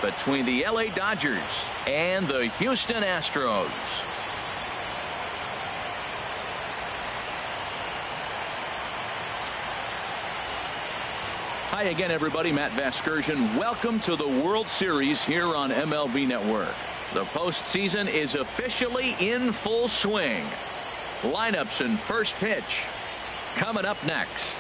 between the LA Dodgers and the Houston Astros. Hi again, everybody. Matt Vasgersian. Welcome to the World Series here on MLB Network. The postseason is officially in full swing. Lineups and first pitch coming up next.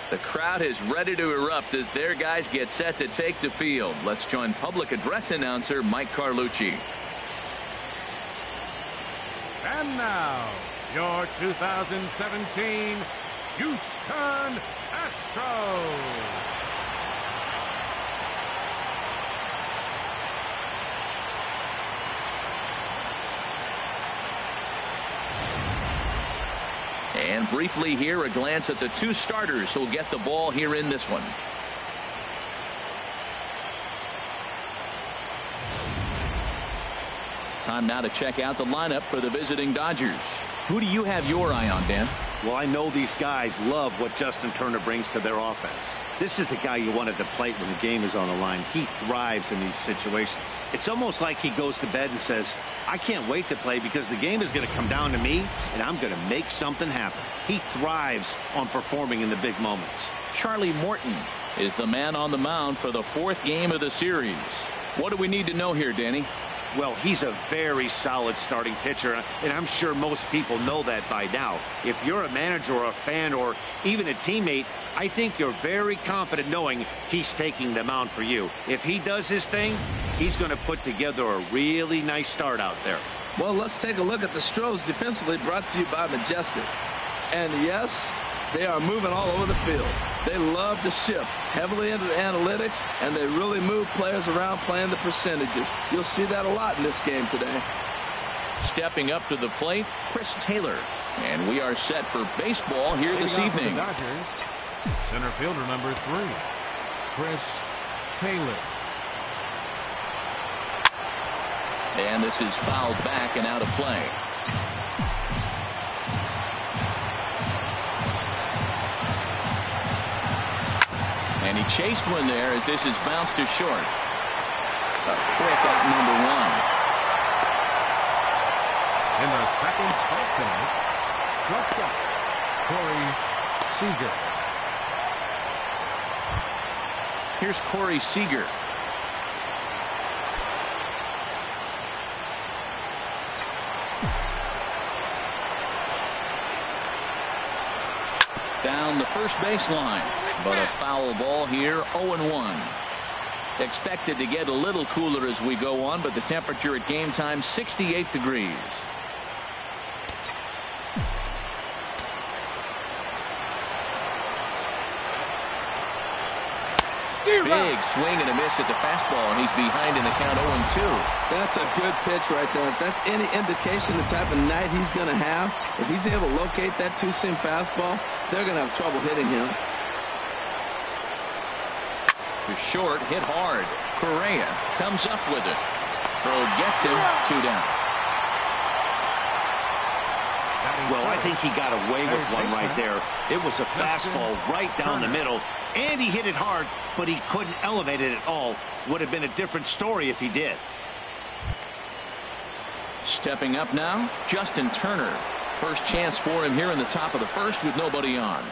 The crowd is ready to erupt as their guys get set to take the field. Let's join public address announcer Mike Carlucci. And now, your 2017 Houston Astros. And briefly here, a glance at the two starters who'll get the ball here in this one. Time now to check out the lineup for the visiting Dodgers. Who do you have your eye on, Dan? Well, I know these guys love what Justin Turner brings to their offense. This is the guy you want at the plate when the game is on the line. He thrives in these situations. It's almost like he goes to bed and says, I can't wait to play because the game is going to come down to me and I'm going to make something happen. He thrives on performing in the big moments. Charlie Morton is the man on the mound for the fourth game of the series. What do we need to know here, Danny? Well, he's a very solid starting pitcher, and I'm sure most people know that by now. If you're a manager or a fan or even a teammate, I think you're very confident knowing he's taking the mound for you. If he does his thing, he's going to put together a really nice start out there. Well, let's take a look at the Astros defensively, brought to you by Majestic. And yes, they are moving all over the field. They love to shift heavily into the analytics, and they really move players around playing the percentages. You'll see that a lot in this game today. Stepping up to the plate, Chris Taylor. And we are set for baseball here this evening. Dodgers, center fielder number 3, Chris Taylor. And this is fouled back and out of play. And he chased one there as this is bounced to short. A quick out number 1. In the second spot tonight, shortstop Corey Seager. Here's Corey Seager. Down the first baseline, but a foul ball here, 0-1. Expected to get a little cooler as we go on, but the temperature at game time 68 degrees. Big swing and a miss at the fastball, and he's behind in the count 0-2. That's a good pitch right there. If that's any indication the type of night he's going to have, if he's able to locate that two-seam fastball, they're going to have trouble hitting him. The short, hit hard. Correa comes up with it. Throw gets him, 2 down. Well, I think he got away with one right there. It was a fastball right down the middle, and he hit it hard, but he couldn't elevate it at all. Would have been a different story if he did. Stepping up now, Justin Turner. First chance for him here in the top of the first with nobody on.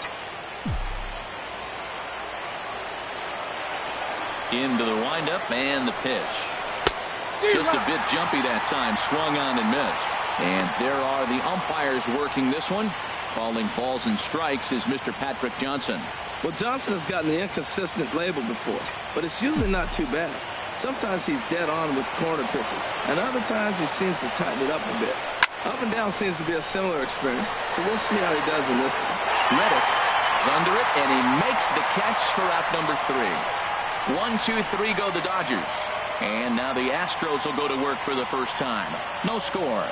Into the windup and the pitch. Just a bit jumpy that time, swung on and missed. And there are the umpires working this one. Calling balls and strikes is Mr. Patrick Johnson. Well, Johnson has gotten the inconsistent label before, but it's usually not too bad. Sometimes he's dead on with corner pitches, and other times he seems to tighten it up a bit. Up and down seems to be a similar experience, so we'll see how he does in this one. Reddick He's under it, and he makes the catch for out number 3. 1, 2, 3 go the Dodgers. And now the Astros will go to work for the first time. No score.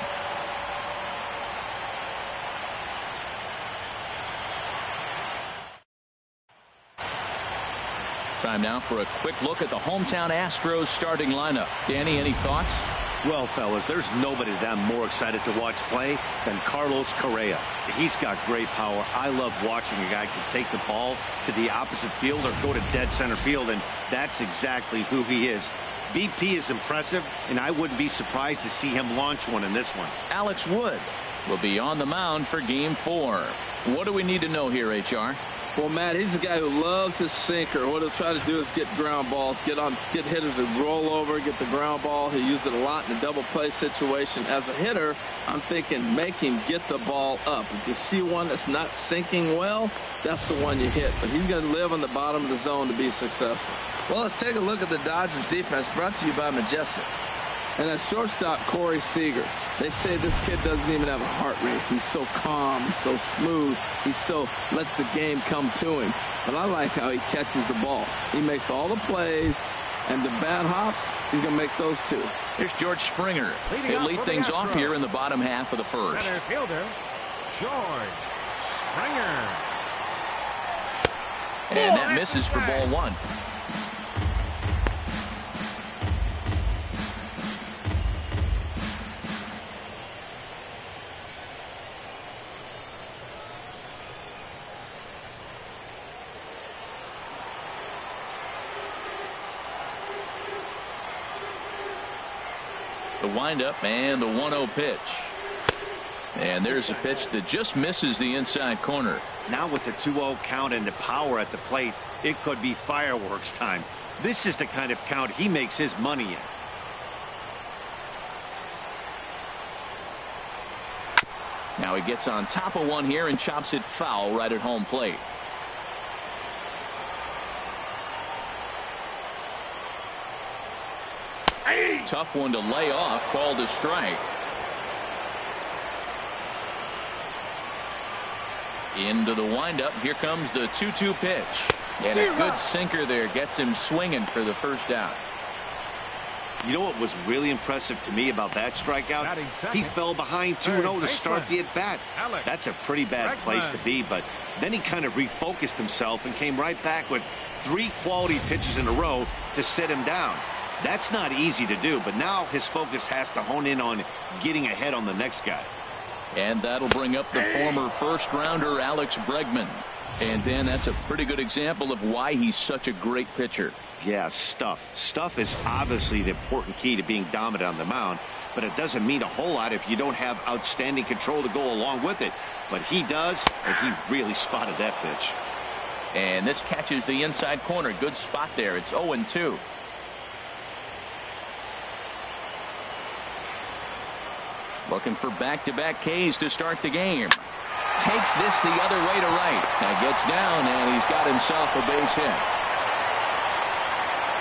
Time now for a quick look at the hometown Astros starting lineup. Danny, any thoughts? Well, fellas, there's nobody that I'm more excited to watch play than Carlos Correa. He's got great power. I love watching a guy can take the ball to the opposite field or go to dead center field, and that's exactly who he is. BP is impressive, and I wouldn't be surprised to see him launch one in this one. Alex Wood will be on the mound for Game 4. What do we need to know here, HR? Well, Matt, he's a guy who loves his sinker. What he'll try to do is get ground balls, get hitters to roll over, get the ground ball. He used it a lot in the double play situation. As a hitter, I'm thinking make him get the ball up. If you see one that's not sinking well, that's the one you hit. But he's going to live on the bottom of the zone to be successful. Well, let's take a look at the Dodgers defense, brought to you by Majestic. And at shortstop, Corey Seager. They say this kid doesn't even have a heart rate. He's so calm, he's so smooth, lets the game come to him. But I like how he catches the ball. He makes all the plays, and the bad hops, he's going to make those too. Here's George Springer. He'll lead things off here in the bottom half of the first. Center fielder, George Springer. And that misses for ball 1. The windup and the 1-0 pitch. And there's a pitch that just misses the inside corner. Now with the 2-0 count and the power at the plate, it could be fireworks time. This is the kind of count he makes his money in. Now he gets on top of one here and chops it foul right at home plate. Tough one to lay off, called a strike. Into the windup. Here comes the 2-2 pitch. And a good sinker there gets him swinging for the first out. You know what was really impressive to me about that strikeout? He fell behind 2-0 to start the at-bat. That's a pretty bad place to be, but then he kind of refocused himself and came right back with 3 quality pitches in a row to sit him down. That's not easy to do, but now his focus has to hone in on getting ahead on the next guy. And that'll bring up the former first-rounder Alex Bregman. And then that's a pretty good example of why he's such a great pitcher. Yeah, stuff. Stuff is obviously the important key to being dominant on the mound, but it doesn't mean a whole lot if you don't have outstanding control to go along with it. But he does, and he really spotted that pitch. And this catches the inside corner. Good spot there. It's 0-2. Looking for back-to-back Ks to start the game. Takes this the other way to right. Now gets down, and he's got himself a base hit.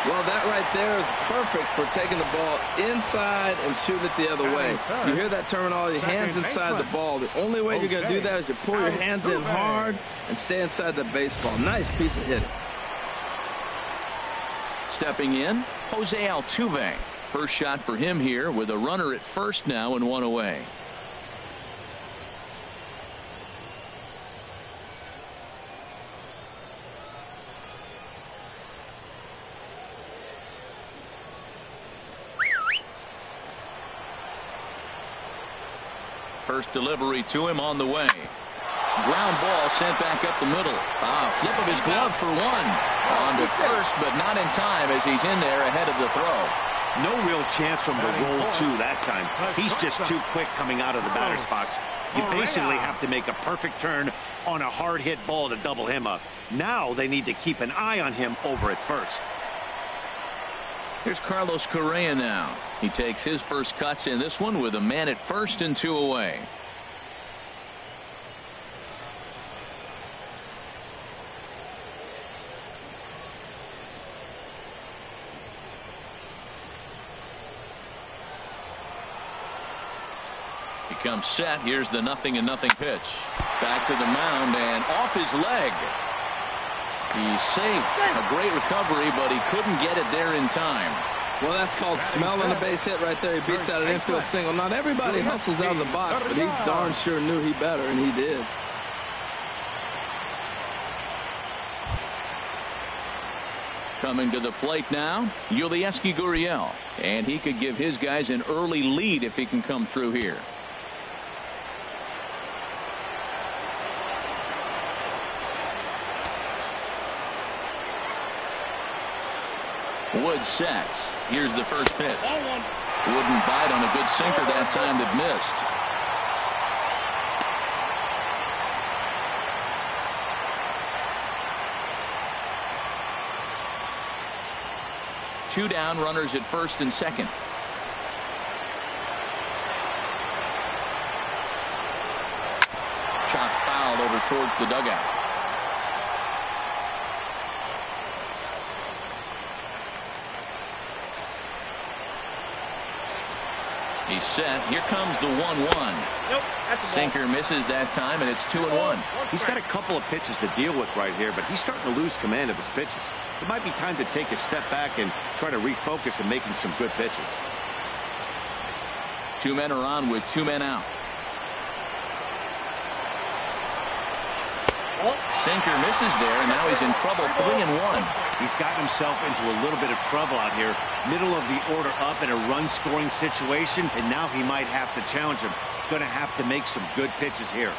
Well, that right there is perfect for taking the ball inside and shooting it the other way. You hear that terminology, hands inside the ball. The only way you're going to do that is to pull your hands in hard and stay inside the baseball. Nice piece of hitting. Stepping in, Jose Altuve. First shot for him here with a runner at first now and 1 away. First delivery to him on the way. Ground ball sent back up the middle. Flip of his glove for 1. On to first, but not in time as he's in there ahead of the throw. No real chance from the roll two that time. He's just too quick coming out of the batter's box. You basically have to make a perfect turn on a hard hit ball to double him up. Now they need to keep an eye on him over at first. Here's Carlos Correa now. He takes his first cuts in this one with a man at first and 2 away. comes set. Here's the 0-0 pitch. Back to the mound and off his leg. He's safe. A great recovery, but he couldn't get it there in time. Well, that's called smelling a base hit right there. He beats out an infield single. Not everybody hustles out of the box, but he darn sure knew he better, and he did. Coming to the plate now, Yulieski Gurriel. And he could give his guys an early lead if he can come through here. Wood sets. Here's the first pitch. Wouldn't bite on a good sinker that time that missed. Two down, runners at first and second. Chop fouled over towards the dugout. He's set. Here comes the 1-1. Nope, that's a sinker misses that time, and it's 2-1. He's got a couple of pitches to deal with right here, but he's starting to lose command of his pitches. It might be time to take a step back and try to refocus and making some good pitches. Two men are on with two men out. Sinker misses there, and now he's in trouble. 3-1. He's gotten himself into a little bit of trouble out here. Middle of the order up in a run-scoring situation, and now he might have to challenge him. Going to have to make some good pitches here.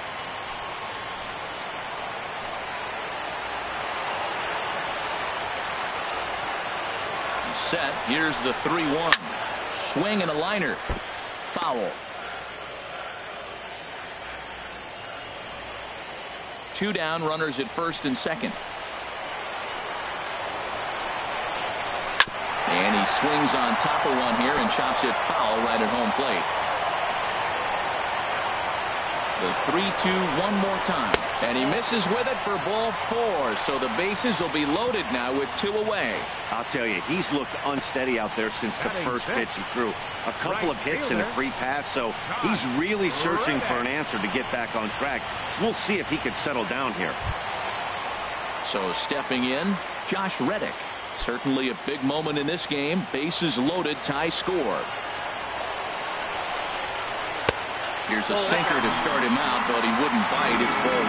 He's set. Here's the 3-1. Swing and a liner. Foul. Two down, runners at first and second. And he swings on top of one here and chops it foul right at home plate. The 3-2 one more time. And he misses with it for ball 4. So the bases will be loaded now with 2 away. I'll tell you, he's looked unsteady out there since the first pitch he threw. A couple of hits and a free pass, so he's really searching for an answer to get back on track. We'll see if he can settle down here. So stepping in, Josh Reddick. Certainly a big moment in this game. Bases loaded, tie score. Here's a sinker to start him out, but he wouldn't bite. It's ball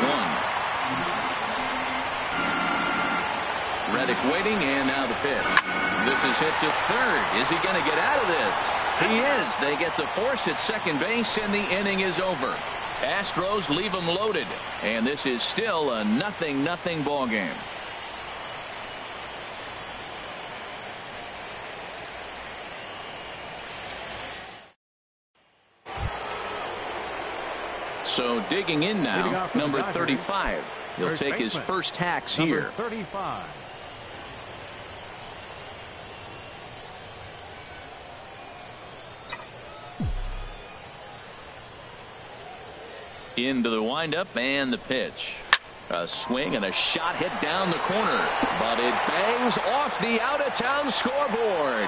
1. Reddick waiting, and now the pitch. This is hit to third. Is he going to get out of this? He is. They get the force at second base, and the inning is over. Astros leave them loaded, and this is still a 0-0 ball game. So digging in now, number 35. He'll take his first hacks here. 35. Into the windup and the pitch. A swing and a shot hit down the corner, but it bangs off the out-of-town scoreboard.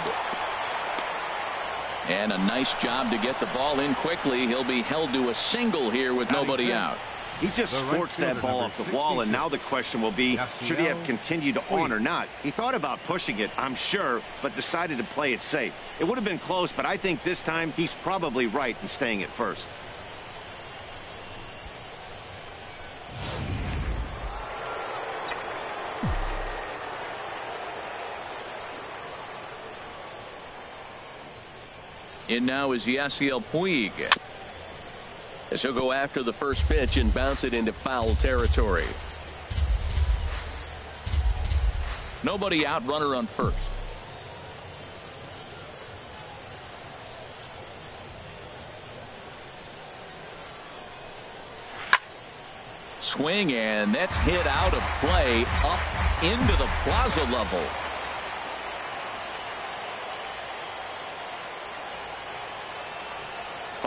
And a nice job to get the ball in quickly. He'll be held to a single here with nobody out. He just sports that ball off the wall, and now the question will be, should he have continued on or not? He thought about pushing it, I'm sure, but decided to play it safe. It would have been close, but I think this time he's probably right in staying at first. In now is Yasiel Puig. As he'll go after the first pitch and bounce it into foul territory. Nobody out, runner on first. Swing, and that's hit out of play up into the plaza level.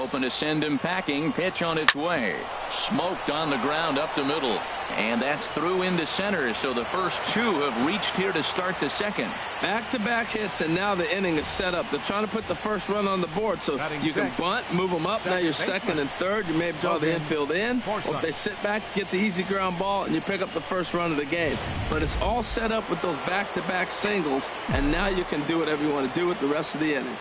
hoping to send him packing. Pitch on its way. Smoked on the ground up the middle. And that's through into center. So the first two have reached here to start the second. Back-to-back hits, and now the inning is set up. They're trying to put the first run on the board, so you can bunt, move them up. Now you're second and third. You may draw the infield in. Or if they sit back, get the easy ground ball, and you pick up the first run of the game. But it's all set up with those back-to-back singles, and now you can do whatever you want to do with the rest of the inning.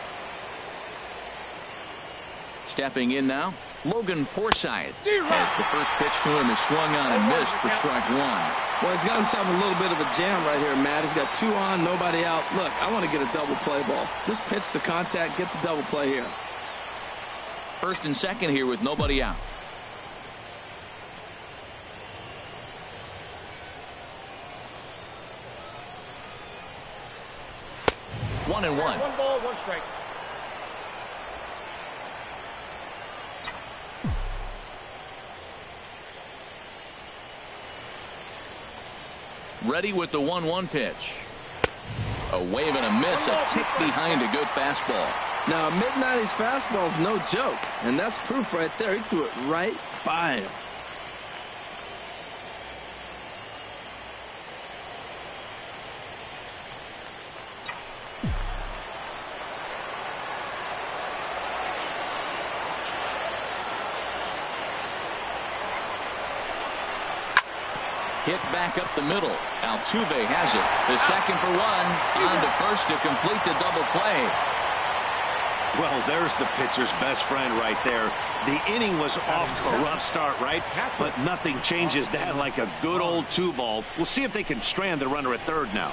Stepping in now, Logan Forsythe. As the first pitch to him is swung on and missed for strike one. Well, he's got himself a little bit of a jam right here, Matt. He's got two on, nobody out. Look, I want to get a double play ball. Just pitch the contact, get the double play here. First and second here with nobody out. One and one. One ball, one strike. Ready with the 1-1 pitch. A wave and a miss, a tick behind a good fastball. Now, a mid-90s fastball is no joke, and that's proof right there. He threw it right by him. Hit back up the middle. Altuve has it. The second for one. On to first to complete the double play. Well, there's the pitcher's best friend right there. The inning was off to a rough start, right? But nothing changes that like a good old two-ball. We'll see if they can strand the runner at third now.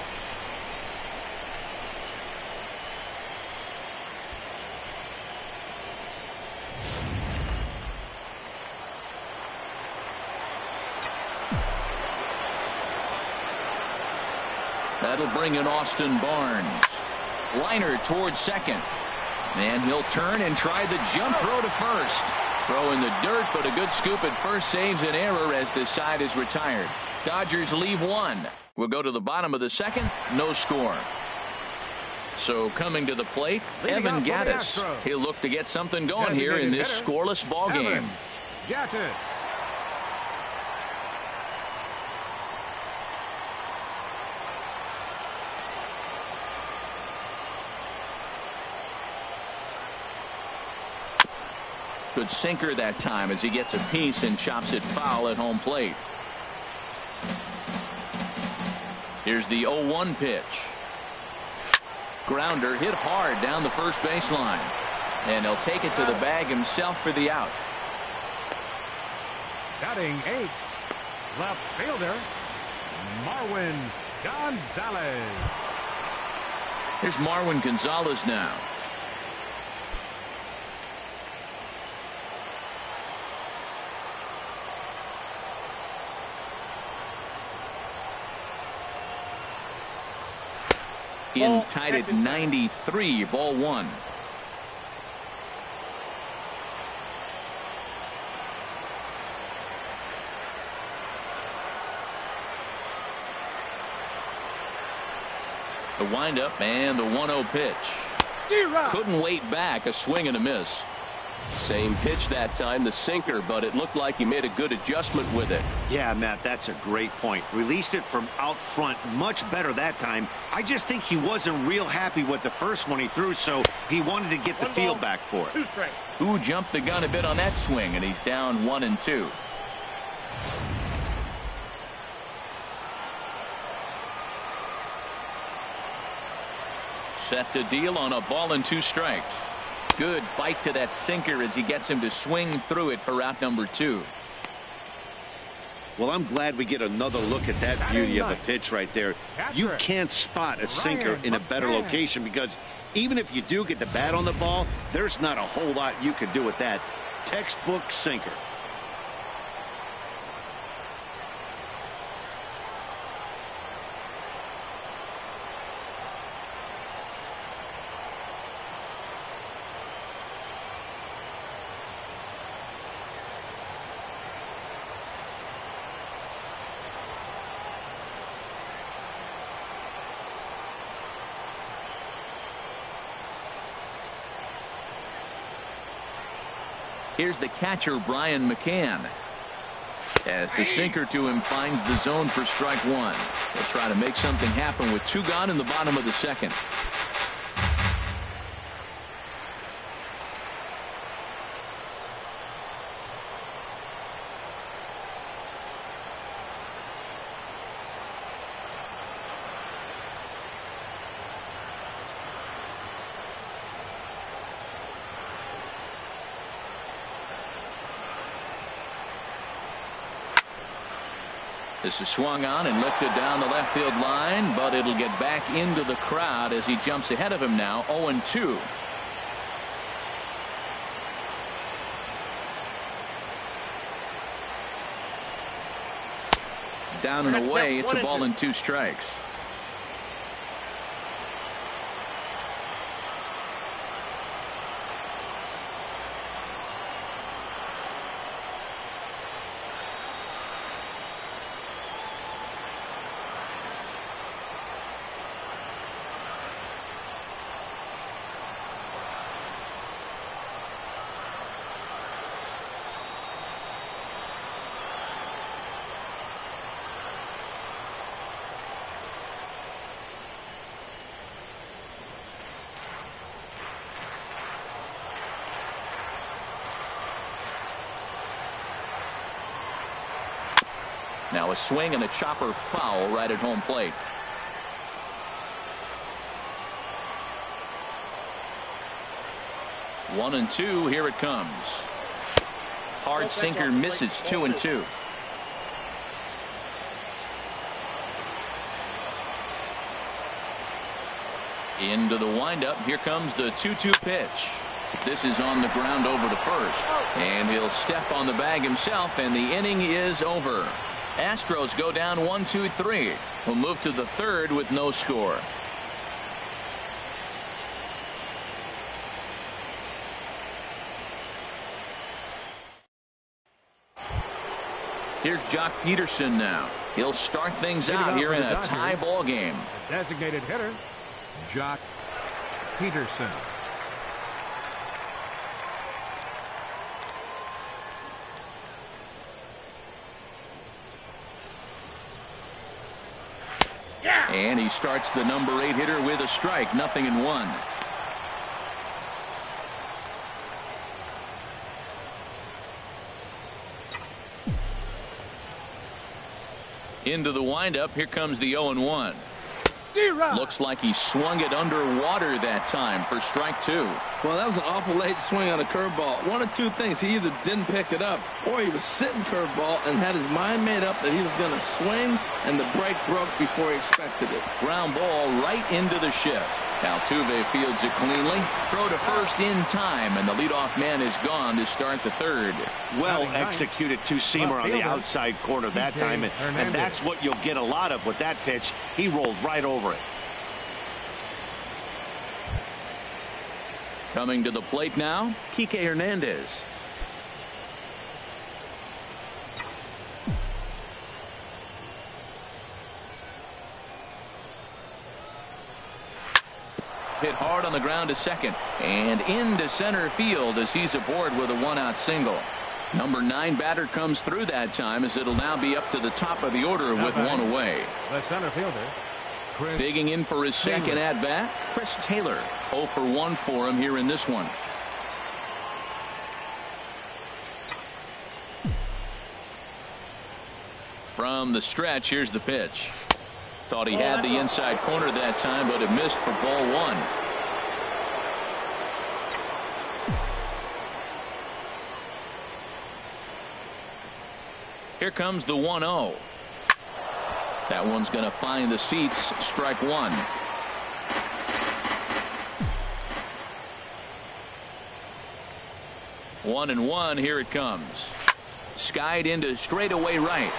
That'll bring in Austin Barnes. Liner towards second. And he'll turn and try the jump throw to first. Throw in the dirt, but a good scoop at first saves an error as this side is retired. Dodgers leave one. We'll go to the bottom of the second. No score. So coming to the plate, Evan Gattis. He'll look to get something going here in this scoreless ball game. Gattis. Good sinker that time as he gets a piece and chops it foul at home plate. Here's the 0-1 pitch. Grounder hit hard down the first baseline. And he'll take it to the bag himself for the out. Batting 8th, left fielder, Marwin Gonzalez. Here's Marwin Gonzalez now. In tied at 93, ball one. The windup and the 1-0 pitch. Couldn't wait back, a swing and a miss. Same pitch that time, the sinker, but it looked like he made a good adjustment with it. Yeah, Matt, that's a great point. Released it from out front much better that time. I just think he wasn't real happy with the first one he threw, so he wanted to get the feel back for it. Two strikes. Who jumped the gun a bit on that swing, and he's down 1-2. Set to deal on a ball and 2 strikes. Good bite to that sinker as he gets him to swing through it for out number 2. Well, I'm glad we get another look at that beauty of the pitch right there. You can't spot a sinker in a better location because even if you do get the bat on the ball, there's not a whole lot you can do with that. Textbook sinker. Here's the catcher, Brian McCann. As the sinker to him finds the zone for strike one. He'll try to make something happen with 2 gone in the bottom of the second. This is swung on and lifted down the left field line, but it'll get back into the crowd as he jumps ahead of him now. 0-2. Down and away. It's a ball and 2 strikes. Now a swing and a chopper foul right at home plate. One and two. Here it comes. Hard sinker misses. 2-2. Into the windup. Here comes the 2-2 pitch. This is on the ground over to first, and he'll step on the bag himself, and the inning is over. Astros go down 1-2-3. We'll move to the third with no score. Here's Jock Peterson now. He'll start things out here in a tie ball game. Designated hitter, Jock Peterson. And he starts the number 8 hitter with a strike. 0-1. Into the windup. Here comes the 0-1. Looks like he swung it underwater that time for strike 2. Well, that was an awful late swing on a curveball. One of two things. He either didn't pick it up, or he was sitting curveball and had his mind made up that he was going to swing, and the break broke before he expected it. Ground ball right into the shift. Altuve fields it cleanly. Throw to first in time, and the leadoff man is gone to start the third. Well executed two-seamer on the outside corner that time, and that's what you'll get a lot of with that pitch. He rolled right over it. Coming to the plate now, Kike Hernandez. Hit hard on the ground to second and into center field as he's aboard with a 1-out single. Number 9 batter comes through that time as it'll now be up to the top of the order with one away. The center fielder, Chris digging in for his second at bat, Chris Taylor. 0 for 1 for him here in this one. From the stretch, here's the pitch. Thought he had the inside corner that time, but it missed for ball 1. Here comes the 1-0. That one's going to find the seats. Strike 1. One and one. Here it comes. Skied into straightaway right.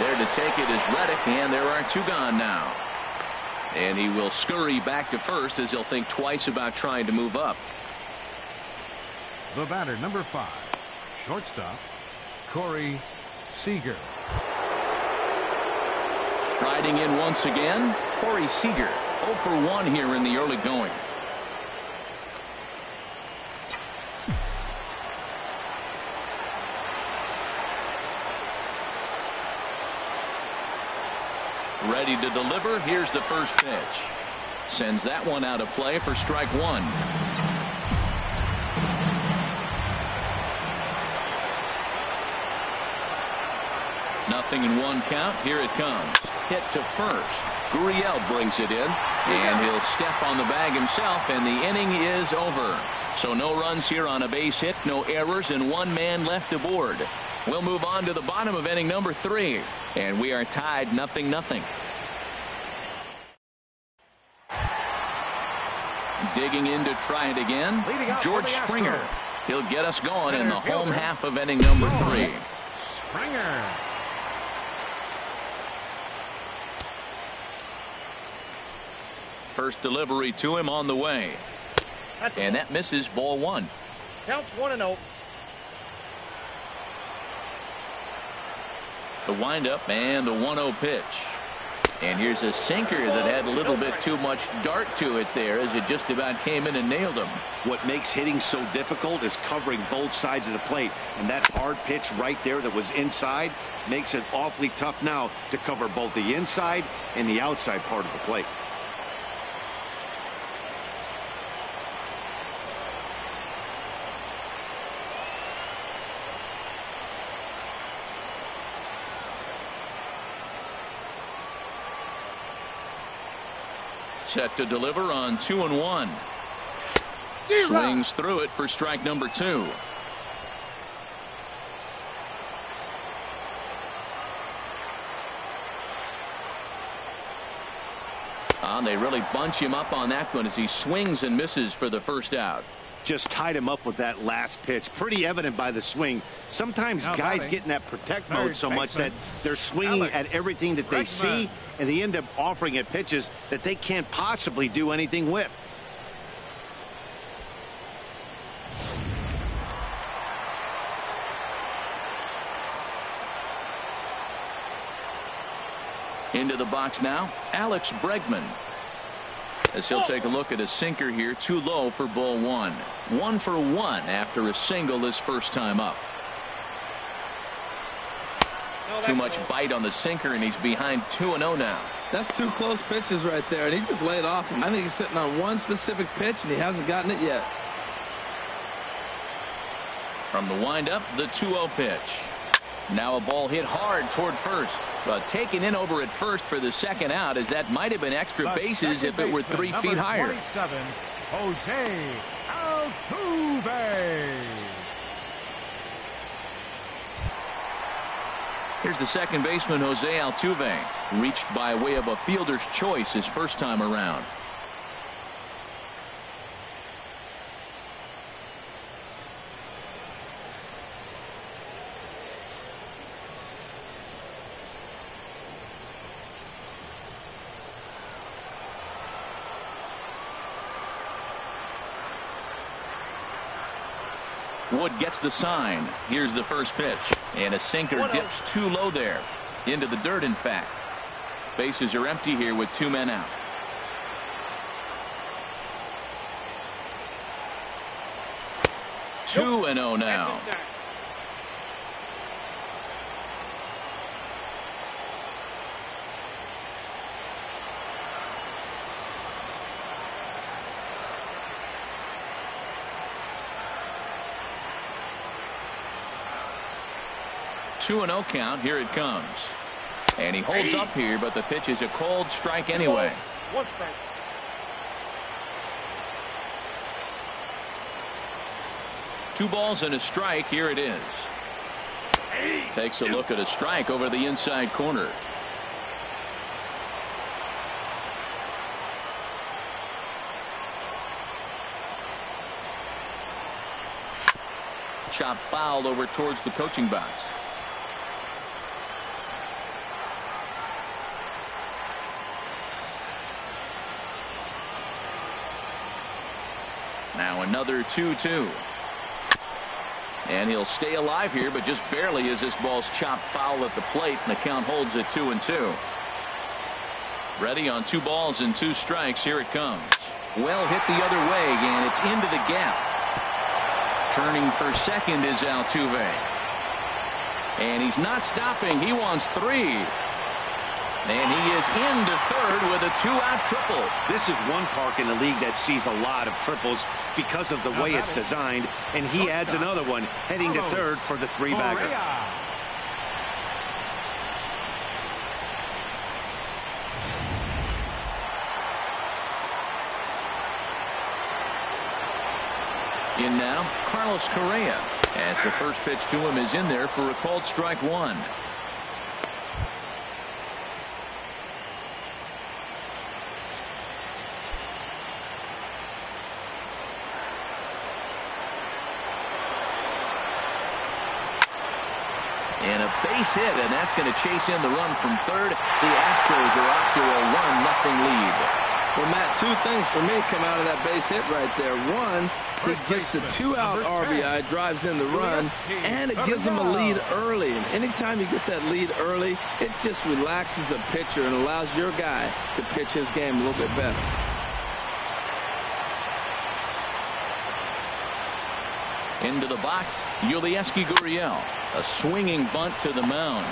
There to take it is Reddick, and there are 2 gone now. And he will scurry back to first as he'll think twice about trying to move up. The batter, number 5, shortstop, Corey Seager. Striding in once again, Corey Seager. 0 for 1 here in the early going. Ready to deliver. Here's the first pitch. Sends that one out of play for strike one. Nothing in one count. Here it comes. Hit to first. Gurriel brings it in, and he'll step on the bag himself, and the inning is over. So no runs here on a base hit, no errors, and one man left aboard. We'll move on to the bottom of inning number 3, and we are tied 0-0. Digging in to try it again, George Springer. He'll get us going in the home half of inning number 3. Springer. First delivery to him on the way. And that misses, ball 1. Counts 1-0. The windup and the 1-0 pitch. And here's a sinker that had a little bit too much dart to it there as it just about came in and nailed him. What makes hitting so difficult is covering both sides of the plate. And that hard pitch right there that was inside makes it awfully tough now to cover both the inside and the outside part of the plate. Set to deliver on 2-1. Swings through it for strike number 2. They really bunch him up on that one as he swings and misses for the first out. Just tied him up with that last pitch. Pretty evident by the swing. Sometimes guys get in that protect mode so much that they're swinging at everything that they see, and they end up offering at pitches that they can't possibly do anything with. Into the box now, Alex Bregman. As he'll take a look at a sinker here, too low for ball 1. 1 for 1 after a single his first time up. Too much bite on the sinker, and he's behind 2-0 now. That's 2 close pitches right there, and he just laid off him. I think he's sitting on one specific pitch, and he hasn't gotten it yet. From the windup, the 2-0 pitch. Now a ball hit hard toward first. But taken in over at first for the second out, as that might have been extra bases if it were 3 feet higher. 27, Jose Altuve. Here's the second baseman, Jose Altuve, reached by way of a fielder's choice his first time around. Wood gets the sign. Here's the first pitch. And a sinker dips too low there. Into the dirt, in fact. Bases are empty here with 2 men out. Nope. 2-0 now. Two and 0 count. Here it comes. And he holds up here, but the pitch is a cold strike anyway. 1 strike. Two balls and a strike. Here it is. Takes a look at a strike over the inside corner. Chop foul over towards the coaching box. Now another 2-2. And he'll stay alive here, but just barely as this ball's chopped foul at the plate, and the count holds at 2-2. Ready on 2 balls and 2 strikes. Here it comes. Well hit the other way, and it's into the gap. Turning for second is Altuve. And he's not stopping. He wants 3. And he is into third with a 2-out triple. This is one park in the league that sees a lot of triples because of the way it's designed, and he adds another one heading to third for the 3-bagger. In now, Carlos Correa, as the first pitch to him is in there for a called strike one. And a base hit, and that's going to chase in the run from third. The Astros are off to a 1-0 lead. Well, Matt, two things for me come out of that base hit right there. One, he gets the 2-out RBI, drives in the run, and it gives him a lead early. And anytime you get that lead early, it just relaxes the pitcher and allows your guy to pitch his game a little bit better. Into the box, Yulieski Gurriel. A swinging bunt to the mound.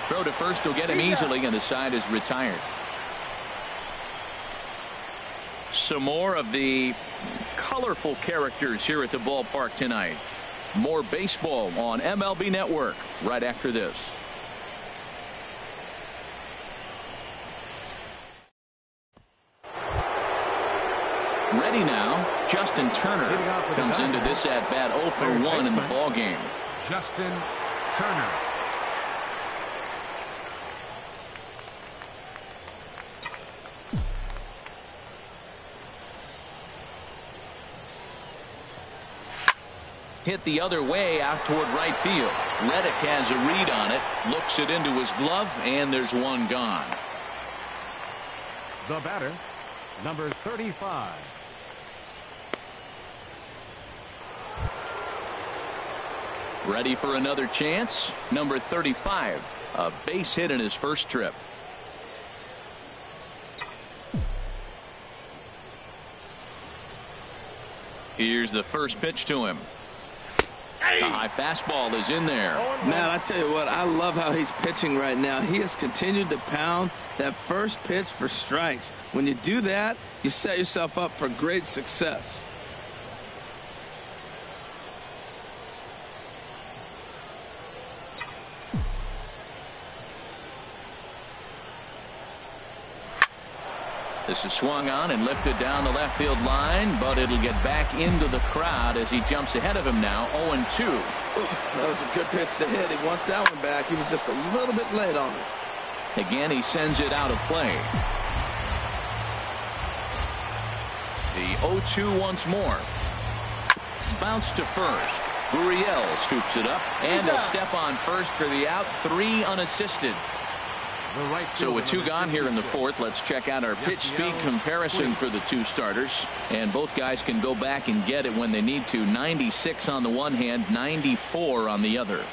Throw to first will get him easily, and the side is retired. Some more of the colorful characters here at the ballpark tonight. More baseball on MLB Network right after this. Ready now, Justin Turner comes into this at bat 0 for 1 in the ball game. Justin Turner. Hit the other way out toward right field. Reddick has a read on it, looks it into his glove, and there's one gone. The batter, number 35. Ready for another chance. Number 35, a base hit in his first trip. Here's the first pitch to him. The high fastball is in there. Man, I tell you what, I love how he's pitching right now. He has continued to pound that first pitch for strikes. When you do that, you set yourself up for great success. This is swung on and lifted down the left field line, but it'll get back into the crowd as he jumps ahead of him now, 0-2. That was a good pitch to hit. He wants that one back. He was just a little bit late on it. Again, he sends it out of play. The 0-2 once more. Bounce to first. Gurriel scoops it up, and a step on first for the out. 3 unassisted. So with 2 gone here in the fourth, let's check out our pitch speed comparison for the 2 starters. And both guys can go back and get it when they need to. 96 on the one hand, 94 on the other.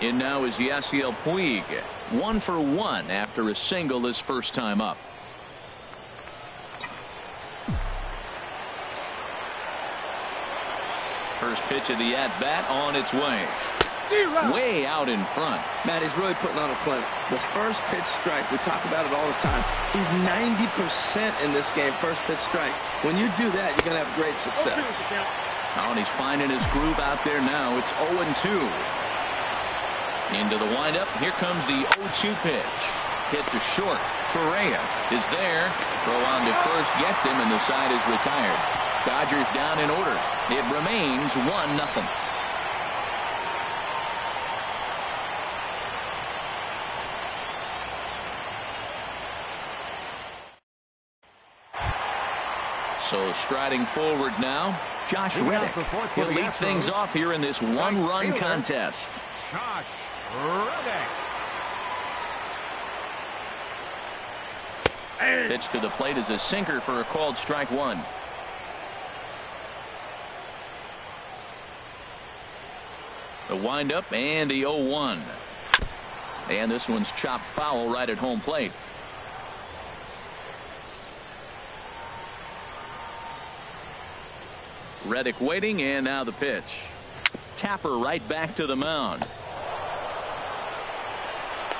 In now is Yasiel Puig. 1 for 1 after a single his first time up. First pitch of the at-bat on its way. Way out in front. Man, he's really putting on a clinic. The first pitch strike, we talk about it all the time. He's 90% in this game, first pitch strike. When you do that, you're going to have great success. Oh, and he's finding his groove out there now. It's 0-2. Into the windup. Here comes the 0-2 pitch. Hit to short. Correa is there. Throw on to first gets him, and the side is retired. Dodgers down in order. It remains 1-0. So striding forward now, Josh Reddick. He'll lead things off here in this one-run contest. Josh Reddick. Pitch to the plate is a sinker for a called strike one. The windup and the 0-1. And this one's chopped foul right at home plate. Reddick waiting, and now the pitch. Tapper right back to the mound.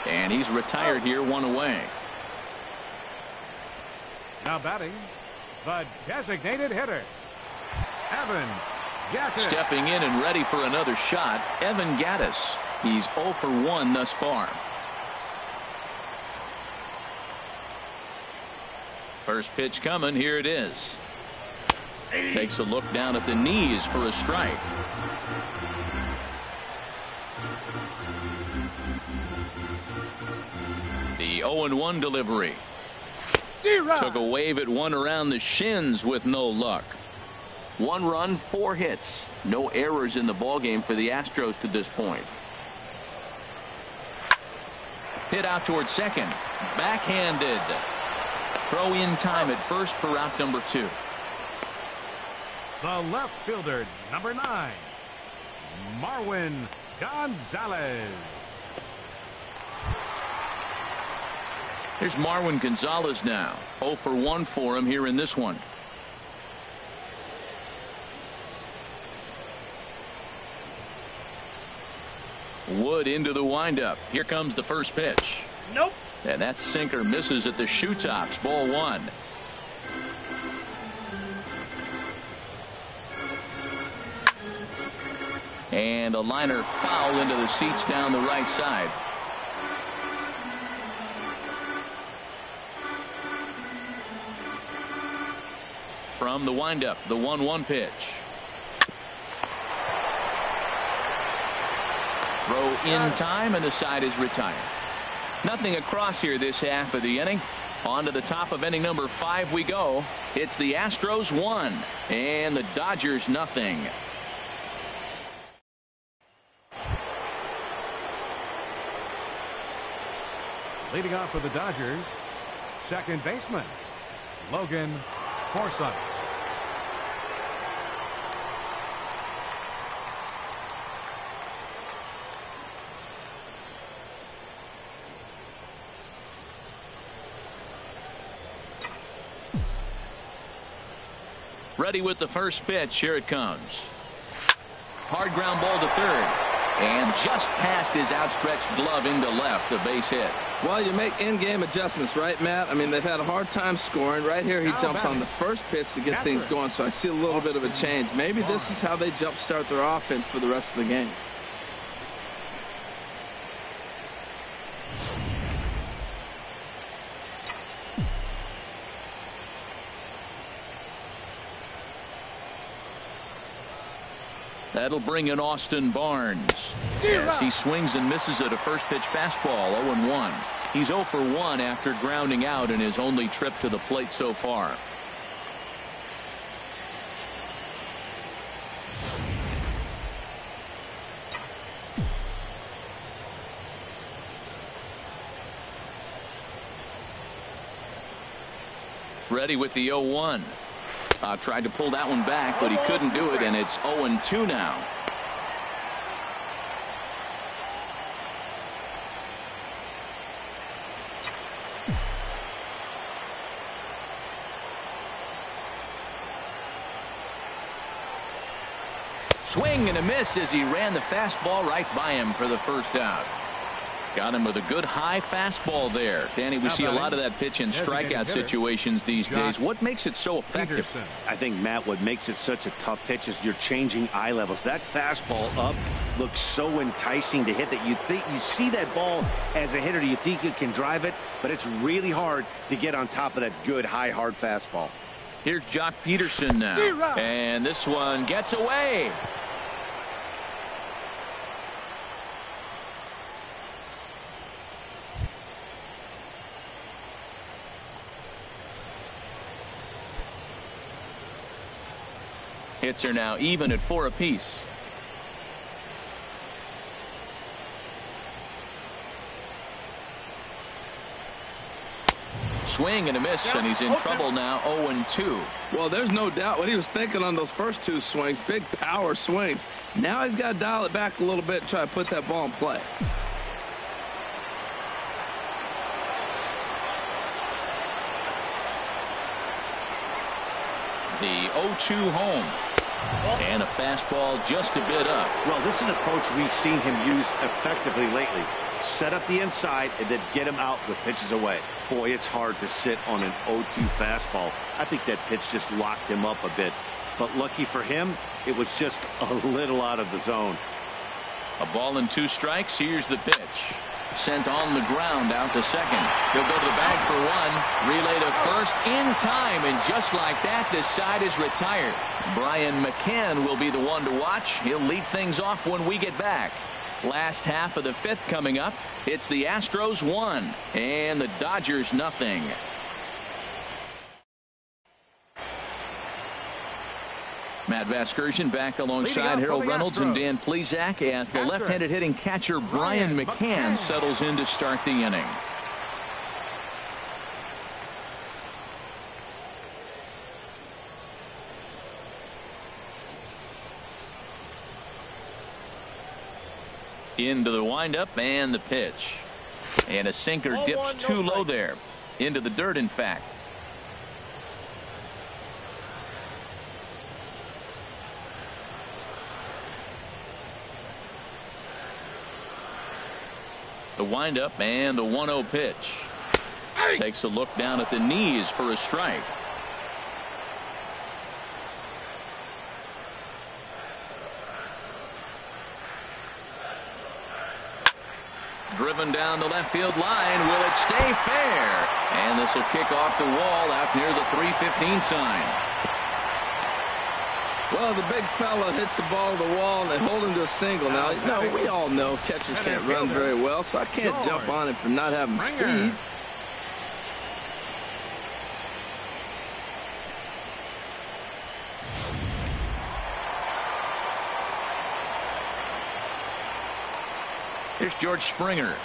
And he's retired here, one away. Now batting, the designated hitter, Evan Gattis. Stepping in and ready for another shot, Evan Gattis. He's 0 for 1 thus far. First pitch coming. Here it is. Takes a look down at the knees for a strike. The 0-1 delivery. Took a wave at one around the shins with no luck. 1 run, 4 hits. No errors in the ballgame for the Astros to this point. Hit out towards second. Backhanded. Throw in time at first for out number 2. The left fielder, number 9, Marwin Gonzalez. Here's Marwin Gonzalez now. 0 for 1 for him here in this one. Wood into the windup. Here comes the first pitch. Nope. And that sinker misses at the shoe tops. Ball 1. And a liner foul into the seats down the right side. From the windup, the 1-1 pitch. Throw in time, and the side is retired. Nothing across here this half of the inning. On to the top of inning number 5 we go. It's the Astros 1 and the Dodgers nothing. Leading off for the Dodgers, second baseman, Logan Forsythe. Ready with the first pitch. Here it comes. Hard ground ball to third. And just past his outstretched glove into left, a base hit. Well, you make in-game adjustments, right, Matt? I mean, they've had a hard time scoring. Right here, he jumps on the first pitch to get things going, so I see a little bit of a change. Maybe this is how they jumpstart their offense for the rest of the game. That'll bring in Austin Barnes as he swings and misses at a first pitch fastball. 0-1. He's 0 for 1 after grounding out in his only trip to the plate so far. Ready with the 0-1. Tried to pull that one back, but he couldn't do it, and it's 0-2 now. Swing and a miss as he ran the fastball right by him for the first out. Got him with a good high fastball there. Danny, we see a lot of that pitch in strikeout situations these days. What makes it so effective? I think, Matt, what makes it such a tough pitch is you're changing eye levels. That fastball up looks so enticing to hit that you think you see that ball as a hitter. You think you can drive it, but it's really hard to get on top of that good high hard fastball. Here's Jock Peterson now. And this one gets away. Hits are now even at 4 apiece. Swing and a miss, and he's in trouble now. 0-2. Well, there's no doubt what he was thinking on those first 2 swings. Big power swings. Now he's got to dial it back a little bit and try to put that ball in play. The 0-2 home. And a fastball just a bit up. Well, this is an approach we've seen him use effectively lately. Set up the inside and then get him out with pitches away. Boy, it's hard to sit on an 0-2 fastball. I think that pitch just locked him up a bit. But lucky for him, it was just a little out of the zone. A ball and 2 strikes. Here's the pitch. Sent on the ground out to second. He'll go to the bag for 1. Relay to first in time. And just like that, this side is retired. Brian McCann will be the one to watch. He'll lead things off when we get back. Last half of the 5th coming up. It's the Astros 1 and the Dodgers nothing. Matt Vasgersian back alongside Harold Reynolds and Dan Plesac as the left-handed hitting catcher Brian McCann settles in to start the inning. Into the windup and the pitch. And a sinker dips too low there. Into the dirt, in fact. The windup and the 1-0 pitch. Takes a look down at the knees for a strike. Driven down the left field line. Will it stay fair? And this will kick off the wall out near the 315 sign. Well, the big fella hits the ball to the wall and they hold him to a single. Now, we all know catchers can't run very well, so I can't jump on him for not having speed. Here's George Springer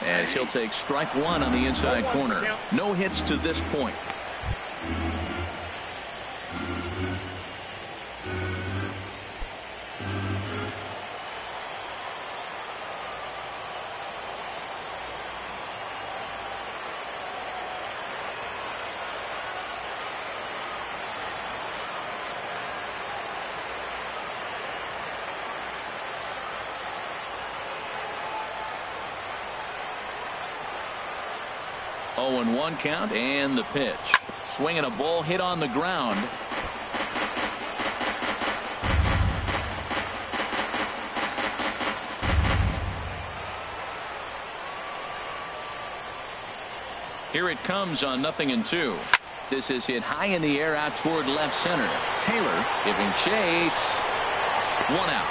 as he'll take strike 1 on the inside corner. No hits to this point. And 1 count and the pitch. Swinging a ball hit on the ground. Here it comes on 0-2. This is hit high in the air out toward left center. Taylor giving chase. 1 out.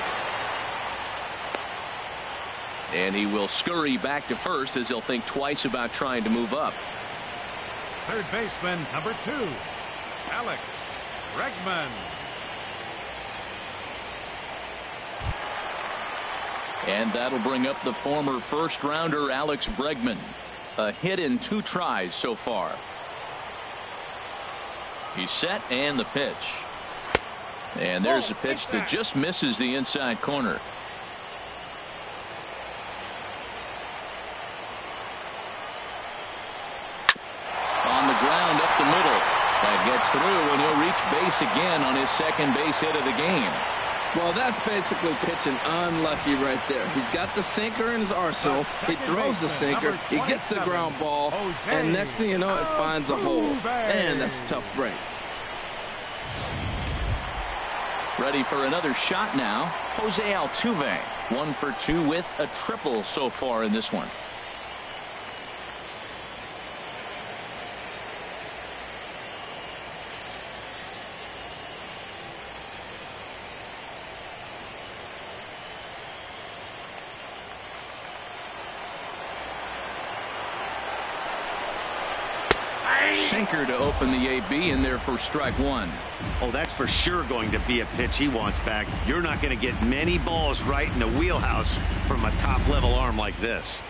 And he will scurry back to first as he'll think twice about trying to move up. Third baseman, number 2, Alex Bregman. And that'll bring up the former first-rounder Alex Bregman. A hit in 2 tries so far. He's set and the pitch. And there's a pitch that just misses the inside corner. Gets through and he'll reach base again on his second base hit of the game. Well, that's basically pitching unlucky right there. He's got the sinker in his arsenal. He throws the sinker. He gets the ground ball. And next thing you know, it finds a hole. And that's a tough break. Ready for another shot now. Jose Altuve. 1 for 2 with a triple so far in this one. Sinker to open the AB in there for strike 1. Oh, that's for sure going to be a pitch he wants back. You're not going to get many balls right in the wheelhouse from a top-level arm like this.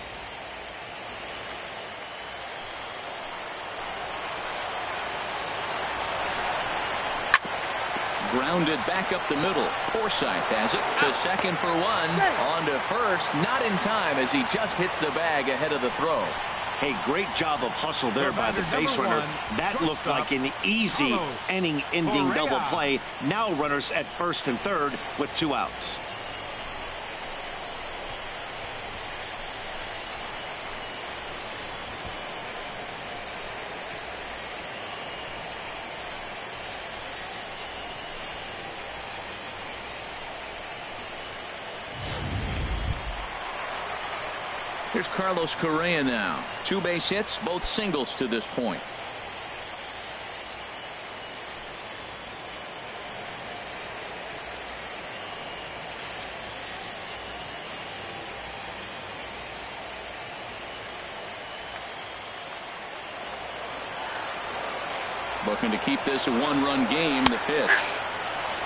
Grounded back up the middle. Forsythe has it to second for 1. On to first. Not in time as he just hits the bag ahead of the throw. Hey, great job of hustle there by the base runner. That looked like an easy inning-ending double play. Now runners at first and third with 2 outs. Here's Carlos Correa now. 2 base hits, both singles to this point. Looking to keep this a 1-run game, the pitch.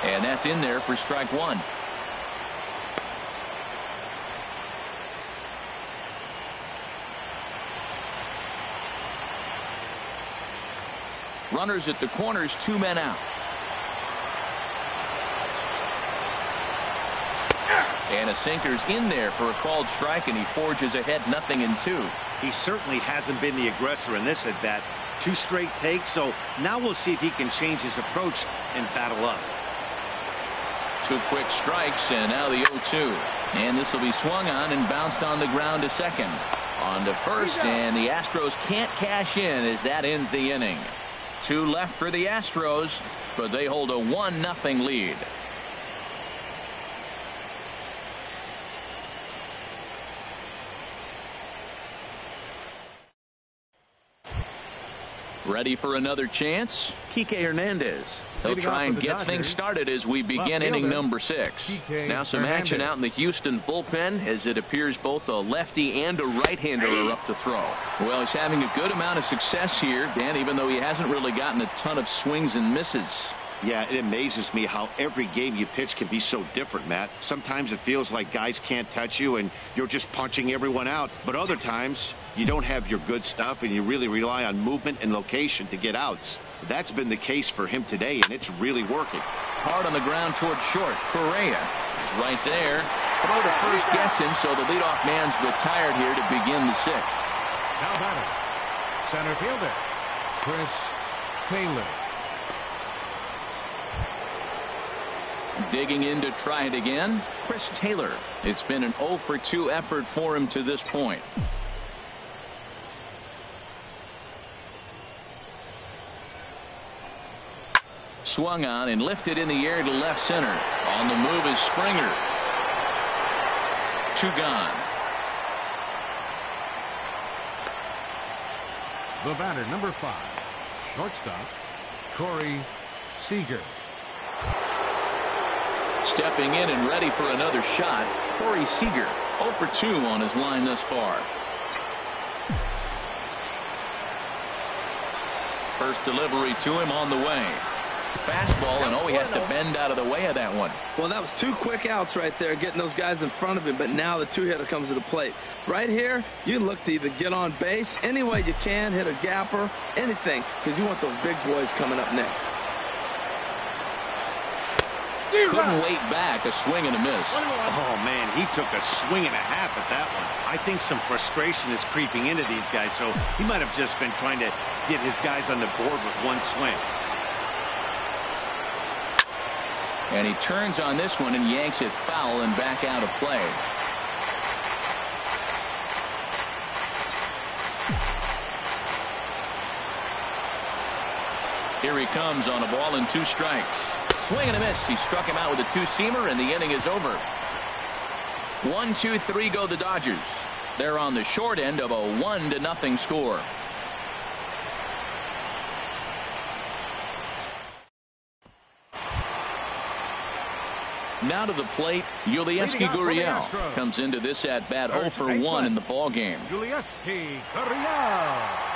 And that's in there for strike 1. Runners at the corners, 2 men out. And a sinker's in there for a called strike, and he forges ahead 0-2. He certainly hasn't been the aggressor in this at bat. 2 straight takes, so now we'll see if he can change his approach and battle up. 2 quick strikes, and now the 0-2. And this will be swung on and bounced on the ground to second. On to first, and the Astros can't cash in as that ends the inning. 2 left for the Astros, but they hold a 1-0 lead. Ready for another chance? Kike Hernandez. He'll try and get things started as we begin inning number 6. Now some action out in the Houston bullpen as it appears both a lefty and a right-hander are up to throw. Well, he's having a good amount of success here, Dan, even though he hasn't really gotten a ton of swings and misses. Yeah, it amazes me how every game you pitch can be so different, Matt. Sometimes it feels like guys can't touch you and you're just punching everyone out. But other times you don't have your good stuff and you really rely on movement and location to get outs. That's been the case for him today, and it's really working. Hard on the ground towards short. Correa is right there. Throw to first gets him, so the leadoff man's retired here to begin the 6th. Now batter, center fielder, Chris Taylor. Digging in to try it again, Chris Taylor. It's been an 0-for-2 effort for him to this point. Swung on and lifted in the air to left center. On the move is Springer. 2 gone. The batter, number 5, shortstop, Corey Seager. Stepping in and ready for another shot, Corey Seager. 0-for-2 on his line thus far. First delivery to him on the way. Fastball, and he has to bend out of the way of that one. Well, that was 2 quick outs right there, getting those guys in front of him, but now the 2-hitter comes to the plate. Right here, you look to either get on base any way you can, hit a gapper, anything, because you want those big boys coming up next. Couldn't wait back, a swing and a miss. Oh, man, he took a swing and a half at that one. I think some frustration is creeping into these guys, so he might have just been trying to get his guys on the board with 1 swing. And he turns on this one and yanks it foul and back out of play. Here he comes on a ball and 2 strikes. Swing and a miss. He struck him out with a 2-seamer, and the inning is over. 1, 2, 3 go the Dodgers. They're on the short end of a 1-0 score. Now to the plate, Yulieski Gurriel comes into this at bat 0-for-1 in the ball game. Yulieski Gurriel.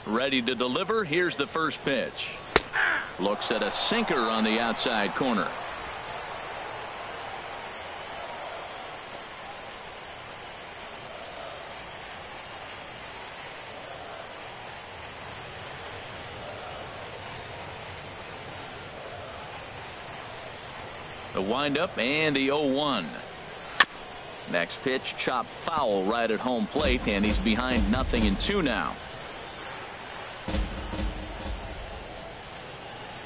Ready to deliver. Here's the first pitch. Looks at a sinker on the outside corner. The windup and the 0-1. Next pitch, chopped foul right at home plate, and he's behind 0-2 now.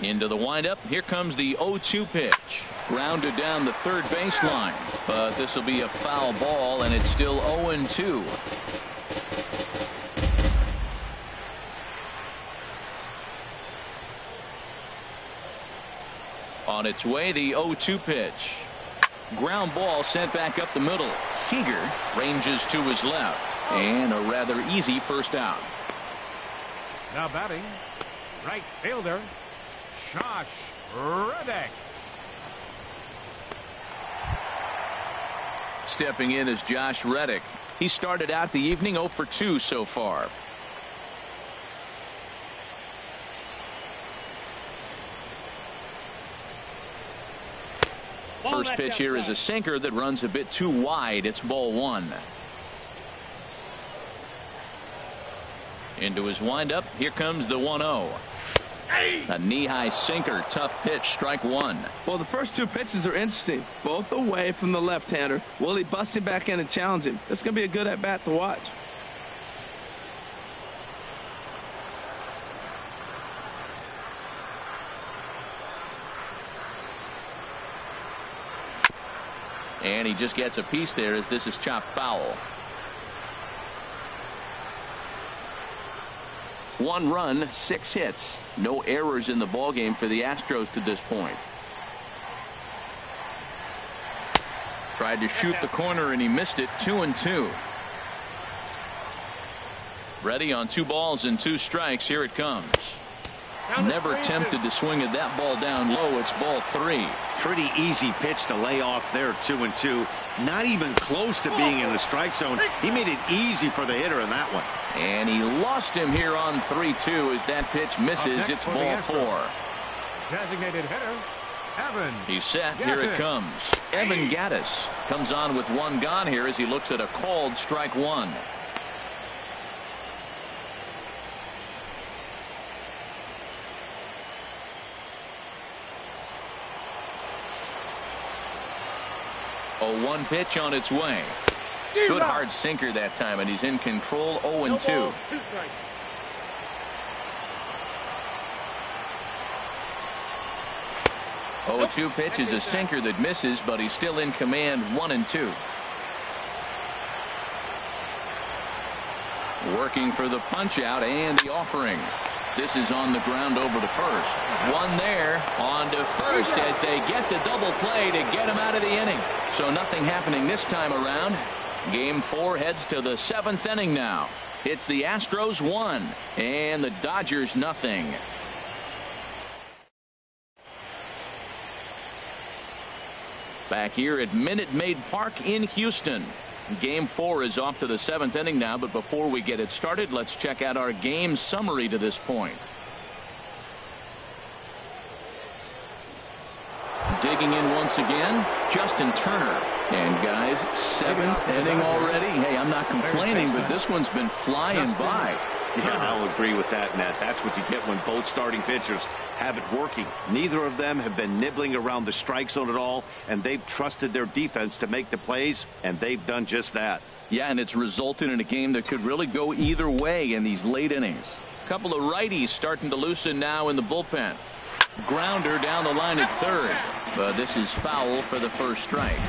Into the windup. Here comes the 0-2 pitch. Grounded down the third baseline, but this will be a foul ball, and it's still 0-2. On its way, the 0-2 pitch. Ground ball sent back up the middle. Seager ranges to his left, and a rather easy first out. Now batting, right fielder, Josh Reddick. Stepping in is Josh Reddick. He started out the evening 0 for 2 so far. First pitch here is a sinker that runs a bit too wide. It's ball 1. Into his windup. Here comes the 1-0. A knee-high sinker. Tough pitch. Strike 1. Well, the first 2 pitches are interesting. Both away from the left-hander. Will he bust him back in and challenge him? It's going to be a good at-bat to watch. And he just gets a piece there as this is chopped foul. 1 run, 6 hits. No errors in the ballgame for the Astros to this point. Tried to shoot the corner and he missed it. 2-2. Ready on 2 balls and 2 strikes. Here it comes. Never tempted to swing at that ball down low. It's ball 3. Pretty easy pitch to lay off there. 2-2. Not even close to being in the strike zone. He made it easy for the hitter in that one. And he lost him here on 3-2 as that pitch misses. It's ball 4. Designated hitter, Evan. He's set. Here it comes. Evan Gattis comes on with 1 gone here as he looks at a called strike 1. A 1 pitch on its way. Good hard sinker that time, and he's in control. 0-2. 0-2 pitch is a sinker that misses, but he's still in command. 1-2. Working for the punch out and the offering. This is on the ground over to first. 1 there on to first as they get the double play to get him out of the inning. So nothing happening this time around. Game 4 heads to the 7th inning now. It's the Astros 1 and the Dodgers nothing. Back here at Minute Maid Park in Houston. Game 4 is off to the 7th inning now, but before we get it started, let's check out our game summary to this point. Digging in once again, Justin Turner. And guys, 7th inning already. Hey, I'm not complaining, but this one's been flying by. Yeah, I'll agree with that, Matt. That's what you get when both starting pitchers have it working. Neither of them have been nibbling around the strike zone at all, and they've trusted their defense to make the plays, and they've done just that. Yeah, and it's resulted in a game that could really go either way in these late innings. A couple of righties starting to loosen now in the bullpen. Grounder down the line at third, but this is foul for the first strike.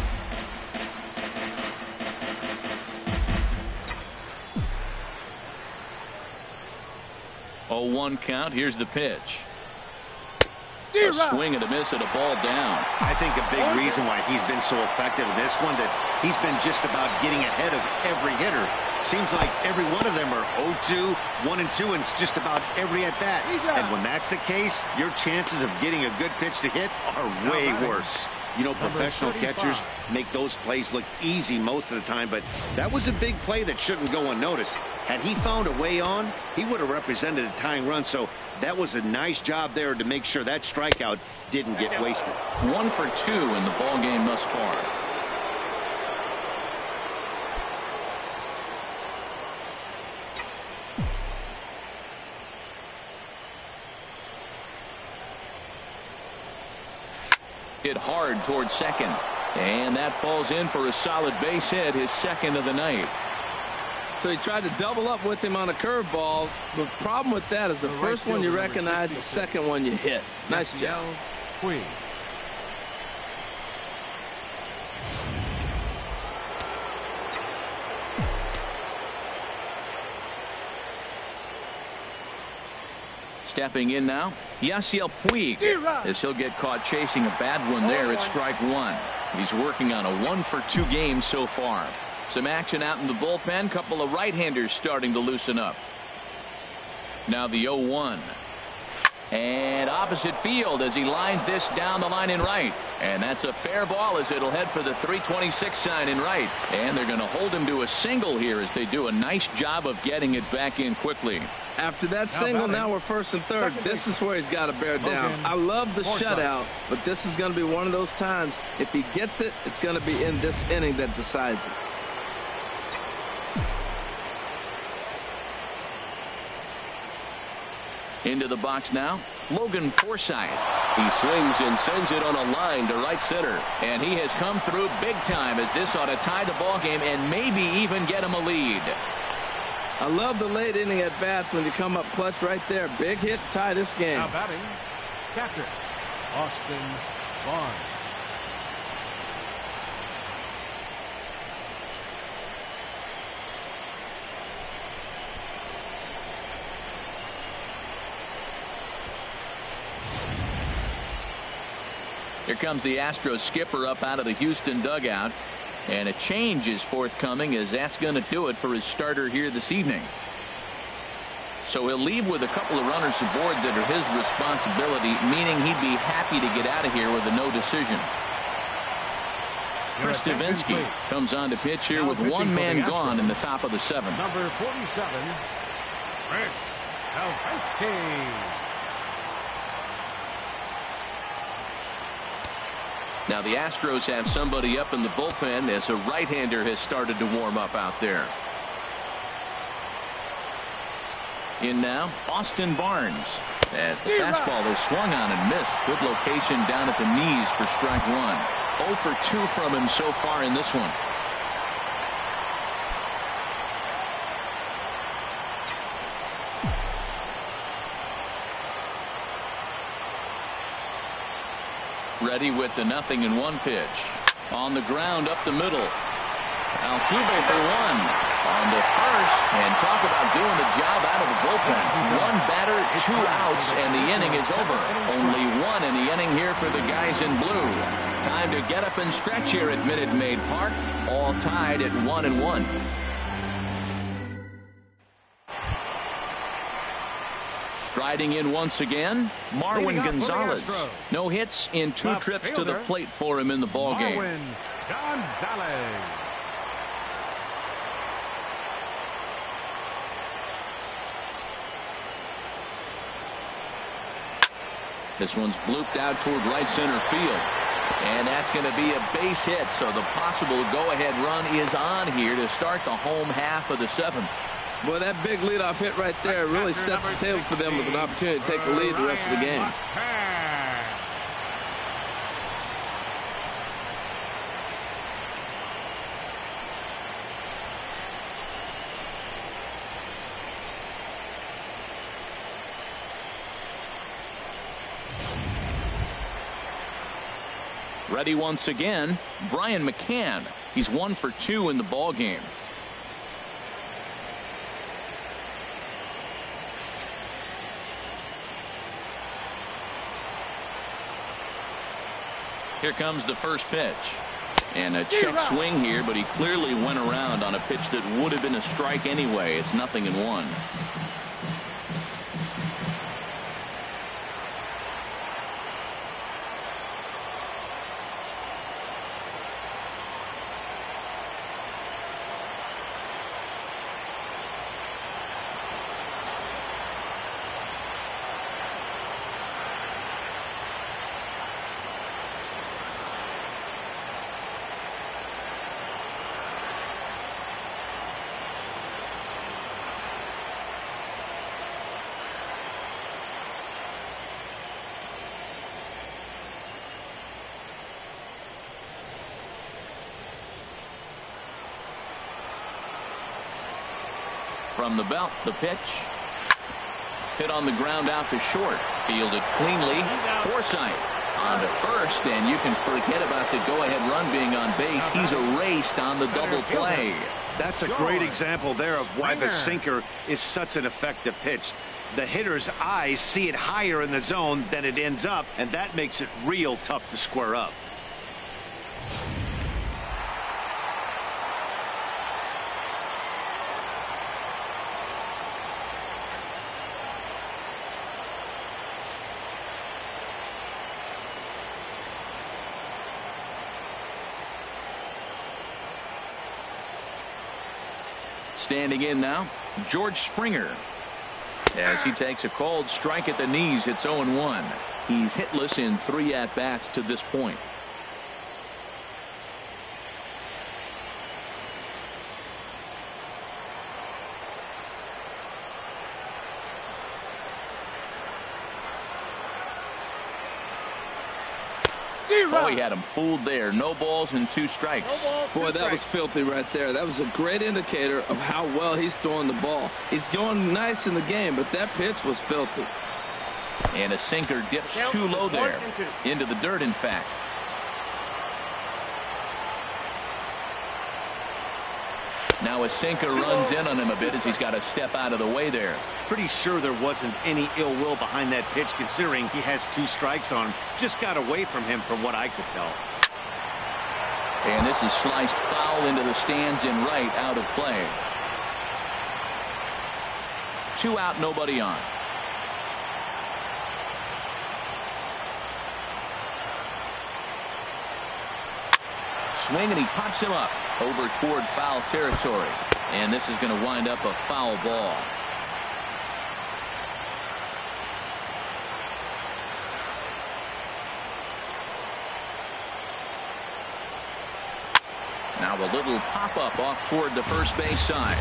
0-1 count. Here's the pitch. A swing and a miss and a ball down. I think a big reason why he's been so effective in this one, that he's been just about getting ahead of every hitter. Seems like every one of them are 0-2, 1-2, and it's just about every at bat. And when that's the case, your chances of getting a good pitch to hit are way worse. You know, professional catchers make those plays look easy most of the time, but that was a big play that shouldn't go unnoticed. Had he found a way on, he would have represented a tying run, so that was a nice job there to make sure that strikeout didn't get wasted. 1 for 2 in the ball game thus far. Hit hard towards second, and that falls in for a solid base hit, his second of the night. So he tried to double up with him on a curveball. The problem with that is the first one you recognize, the second one you hit. Nice job. Stepping in now, Yasiel Puig, as he'll get caught chasing a bad one there at strike one. He's working on a 1 for 2 game so far. Some action out in the bullpen. Couple of right-handers starting to loosen up. Now the 0-1. And opposite field as he lines this down the line in right. And that's a fair ball as it'll head for the 326 sign in right. And they're going to hold him to a single here as they do a nice job of getting it back in quickly. After that single, now we're first and third. This is where he's got to bear down. I love the shutout, but this is going to be one of those times. If he gets it, it's going to be in this inning that decides it. Into the box now, Logan Forsythe. He swings and sends it on a line to right center. And he has come through big time as this ought to tie the ball game and maybe even get him a lead. I love the late inning at bats when you come up clutch right there. Big hit to tie this game. Now batting, catcher, Austin Barnes. Here comes the Astros skipper up out of the Houston dugout. And a change is forthcoming as that's going to do it for his starter here this evening. So he'll leave with a couple of runners aboard that are his responsibility, meaning he'd be happy to get out of here with a no decision. Chris Stavinsky comes on to pitch here with one man gone in the top of the seventh. Number 47, Chris Stavinsky. Now the Astros have somebody up in the bullpen as a right-hander has started to warm up out there. In now, Austin Barnes. As the fastball is swung on and missed. Good location down at the knees for strike one. 0 for 2 from him so far in this one. Ready with the 0-1 pitch. On the ground up the middle. Altuve for 1. On the first. And talk about doing the job out of the bullpen. 1 batter, 2 outs, and the inning is over. Only 1 in the inning here for the guys in blue. Time to get up and stretch here at Minute Maid Park. All tied at 1-1. Striding in once again, Marwin Gonzalez. No hits in 2 trips to the plate for him in the ballgame. Marwin Gonzalez. This one's blooped out toward right center field. And that's going to be a base hit, so the possible go-ahead run is on here to start the home half of the 7th. Boy, that big leadoff hit right there really sets the table for them with an opportunity to take the lead the rest of the game. Ready once again, Brian McCann. He's 1 for 2 in the ball game. Here comes the first pitch. And a check swing here, but he clearly went around on a pitch that would have been a strike anyway. It's 0-1. From the belt, the pitch. Hit on the ground out to short. Fielded cleanly. Forsythe on to first, and you can forget about the go-ahead run being on base. He's erased on the double play. That's a great example there of why the sinker is such an effective pitch. The hitter's eyes see it higher in the zone than it ends up, and that makes it real tough to square up. Standing in now, George Springer. As he takes a cold strike at the knees, it's 0-1. He's hitless in 3 at-bats to this point. Oh, he had him fooled there. No balls and 2 strikes. Boy, that was filthy right there. That was a great indicator of how well he's throwing the ball. He's going nice in the game, but that pitch was filthy. And a sinker dips too low there. Into the dirt, in fact. Now a sinker runs in on him a bit as he's got to step out of the way there. Pretty sure there wasn't any ill will behind that pitch, considering he has 2 strikes on him. Just got away from him from what I could tell. And this is sliced foul into the stands in right, out of play. 2 out, nobody on. Swing, and he pops him up over toward foul territory. And this is going to wind up a foul ball. Now a little pop-up off toward the first base side.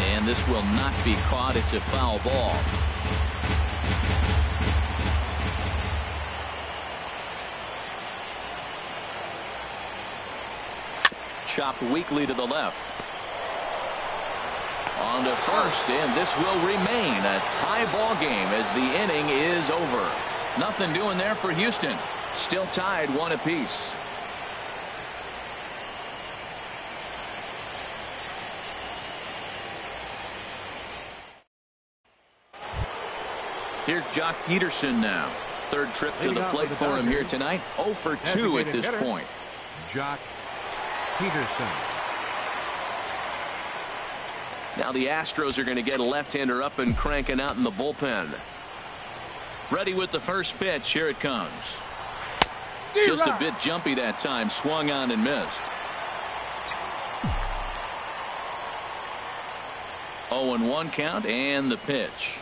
And this will not be caught. It's a foul ball. Chopped weakly to the left. On to first, and this will remain a tie ball game as the inning is over. Nothing doing there for Houston. Still tied 1 apiece. Here's Jock Peterson now. 3rd trip to the plate for him here tonight. 0 for 2 at this point. Jock Peterson. Now the Astros are going to get a left-hander up and cranking out in the bullpen. Ready with the first pitch. Here it comes. Just a bit jumpy that time. Swung on and missed. 0-1 count, and the pitch.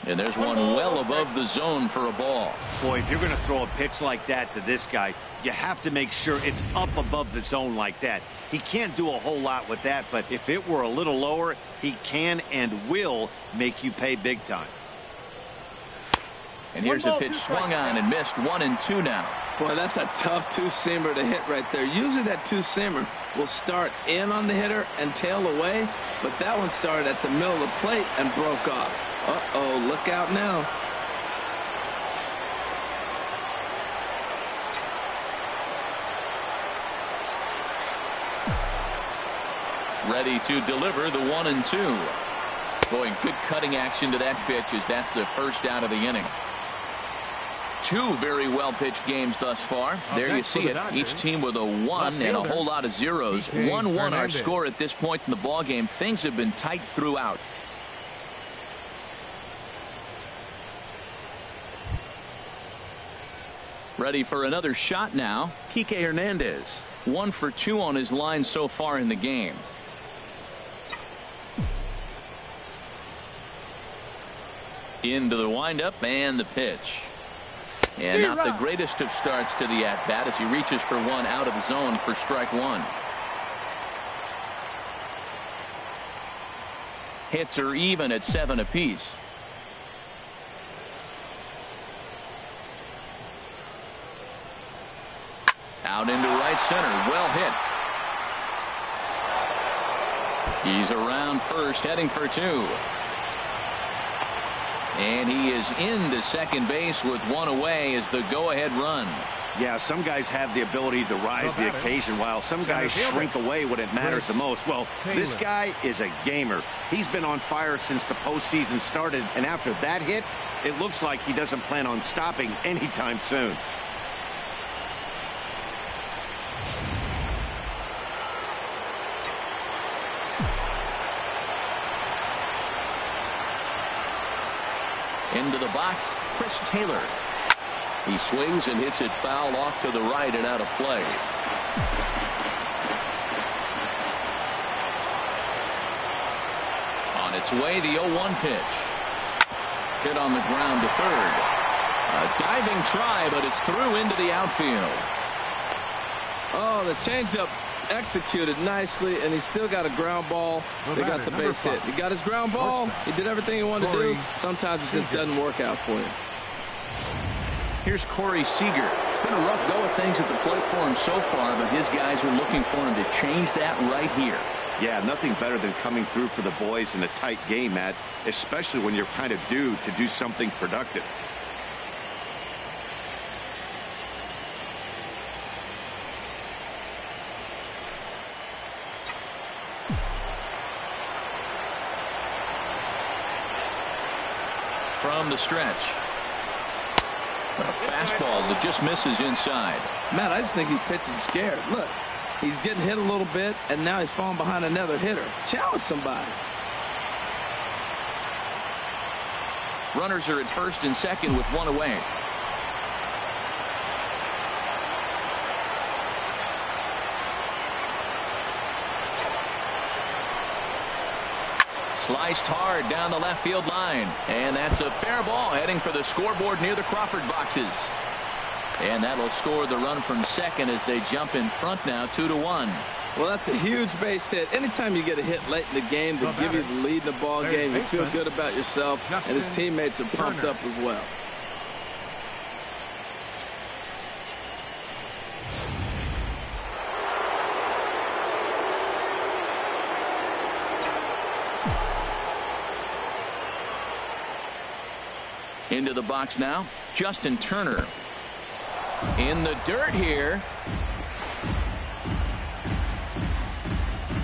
And there's one well above the zone for a ball. Boy, if you're going to throw a pitch like that to this guy, you have to make sure it's up above the zone like that. He can't do a whole lot with that, but if it were a little lower, he can and will make you pay big time. And here's a pitch swung on and missed. 1-2 now. Boy, that's a tough 2-seamer to hit right there. Usually that 2-seamer will start in on the hitter and tail away, but that one started at the middle of the plate and broke off. Uh-oh, look out now. Ready to deliver the 1-2. Boy, good cutting action to that pitch as that's the first out of the inning. 2 very well pitched games thus far. There you see it. Each team with a 1 and a whole lot of zeros. 1-1 our score at this point in the ball game. Things have been tight throughout. Ready for another shot now. Kike Hernandez. 1 for 2 on his line so far in the game. Into the windup and the pitch. And not the greatest of starts to the at-bat as he reaches for 1 out of the zone for strike 1. Hits are even at 7 apiece. Out into right center. Well hit. He's around first, heading for two. And he is into second base with one away as the go-ahead run. Yeah, some guys have the ability to rise the occasion while some guys shrink away when it matters the most. Well, this guy is a gamer. He's been on fire since the postseason started, and after that hit, it looks like he doesn't plan on stopping anytime soon. Into the box, Chris Taylor. He swings and hits it foul off to the right and out of play. On its way, the 0-1 pitch. Hit on the ground to third. A diving try, but it's through into the outfield. Oh, the changeup executed nicely, and he still got a ground ball. They got the base hit. He got his ground ball. He did everything he wanted to do. Sometimes it just doesn't work out for him. Here's Corey Seager. Been a rough go of things at the plate for him so far, but his guys are looking for him to change that right here. Yeah, nothing better than coming through for the boys in a tight game, Matt, especially when you're kind of due to do something productive. From the stretch. A fastball that just misses inside. Matt, I just think he's pitching scared. Look, he's getting hit a little bit, and now he's falling behind another hitter. Challenge somebody. Runners are at first and second with one away. Sliced hard down the left field line. And that's a fair ball heading for the scoreboard near the Crawford boxes. And that'll score the run from second as they jump in front now 2-1. Well, that's a huge base hit. Anytime you get a hit late in the game to give you the lead in the ball game, you feel good about yourself, and his teammates are pumped up as well. Into the box now, Justin Turner. In the dirt here.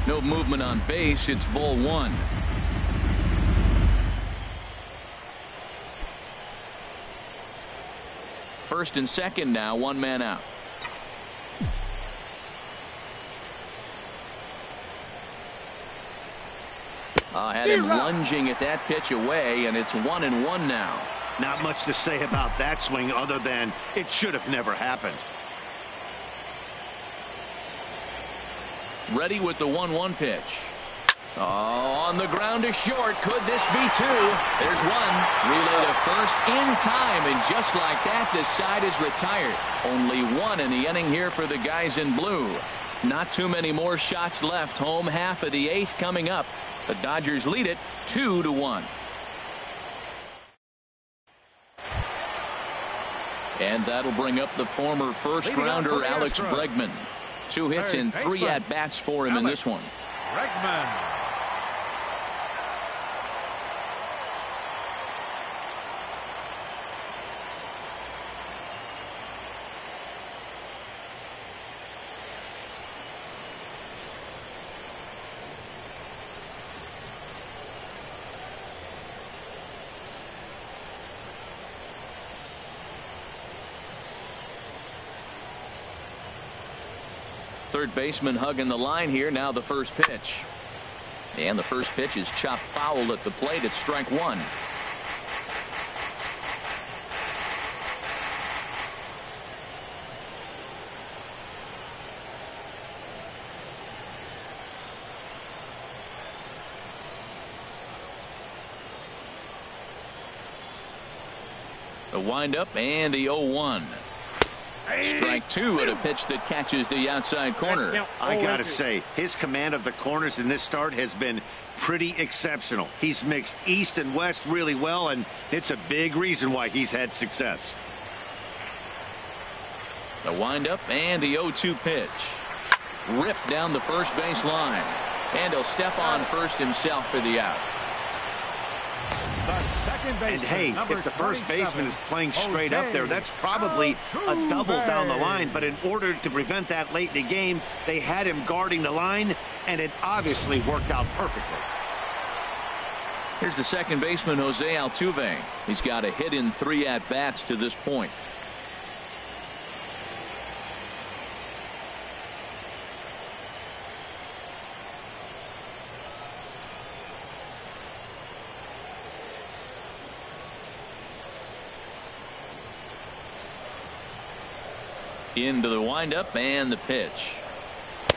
No movement on base. It's ball one. First and second now, one man out. Had him lunging at that pitch away, and it's 1-1 now. Not much to say about that swing other than it should have never happened. Ready with the 1-1 pitch. Oh, on the ground to short. Could this be two? There's one. Relay to first in time, and just like that, this side is retired. Only one in the inning here for the guys in blue. Not too many more shots left. Home half of the eighth coming up. The Dodgers lead it 2-1. And that'll bring up the former first-rounder Alex Bregman. 2 hits and 3 at-bats for him in this one. Bregman. Third baseman hugging the line here. Now the first pitch. And the first pitch is chopped foul at the plate. It's strike one. The windup and the 0-1. Strike two at a pitch that catches the outside corner. I gotta say, his command of the corners in this start has been pretty exceptional. He's mixed east and west really well, and it's a big reason why he's had success. The windup and the 0-2 pitch. Ripped down the first base line. And he'll step on first himself for the out. And hey, if the first baseman is playing straight up there, that's probably a double down the line. But in order to prevent that late in the game, they had him guarding the line, and it obviously worked out perfectly. Here's the second baseman, Jose Altuve. He's got a hit in 3 at-bats to this point. Into the windup and the pitch.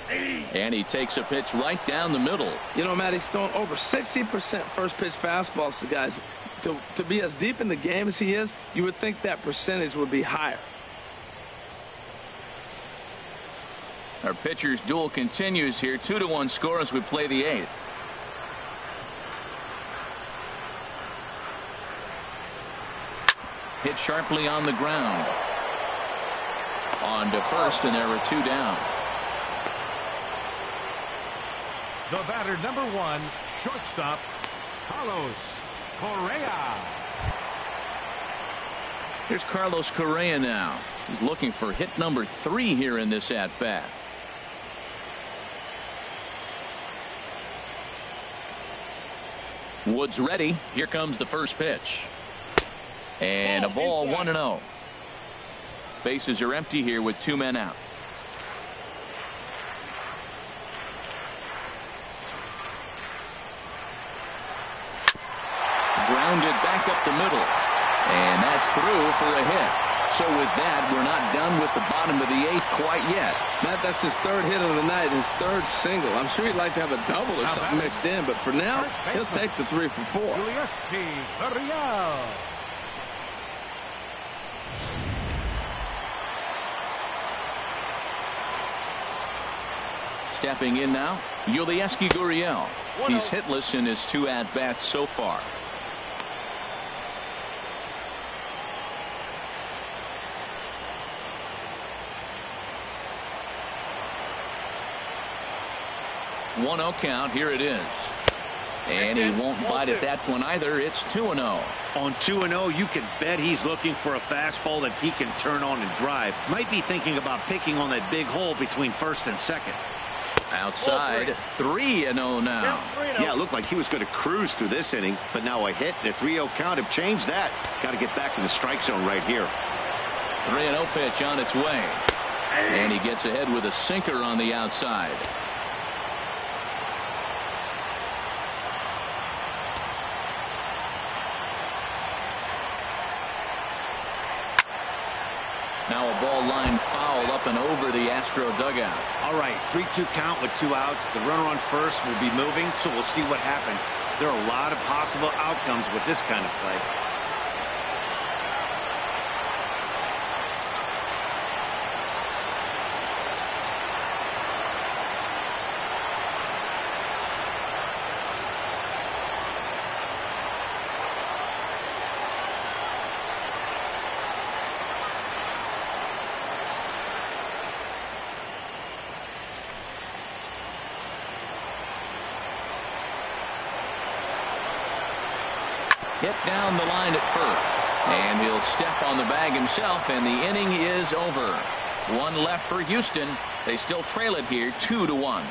And he takes a pitch right down the middle. You know, Matt, he's thrown over 60% first pitch fastballs to guys. To be as deep in the game as he is, you would think that percentage would be higher. Our pitcher's duel continues here. 2-1 score as we play the 8th. Hit sharply on the ground. On to first, and there are 2 down. The batter, number 1, shortstop, Carlos Correa. Here's Carlos Correa now. He's looking for hit number 3 here in this at-bat. Woods ready. Here comes the first pitch. And a ball, 1-0. Bases are empty here with 2 men out. Grounded back up the middle. And that's through for a hit. So with that, we're not done with the bottom of the 8th quite yet. Matt, that's his 3rd hit of the night, his 3rd single. I'm sure he'd like to have a double or something mixed in, but for now, he'll take the 3 for 4. Stepping in now, Yulieski Gurriel. He's hitless in his 2 at-bats so far. One 0 count. Here it is. And he won't bite at that one either. It's 2-0. On 2-0, you can bet he's looking for a fastball that he can turn on and drive. Might be thinking about picking on that big hole between first and second. Outside, 3-0 now. Yeah, it looked like he was going to cruise through this inning, but now a hit and a 3-0 count have changed that. Got to get back in the strike zone right here. 3-0 pitch on its way. And he gets ahead with a sinker on the outside. Now a ball line foul up and over the Astro dugout. All right, 3-2 count with 2 outs. The runner on first will be moving, so we'll see what happens. There are a lot of possible outcomes with this kind of play. Hit down the line at first. And he'll step on the bag himself, and the inning is over. 1 left for Houston. They still trail it here 2-1.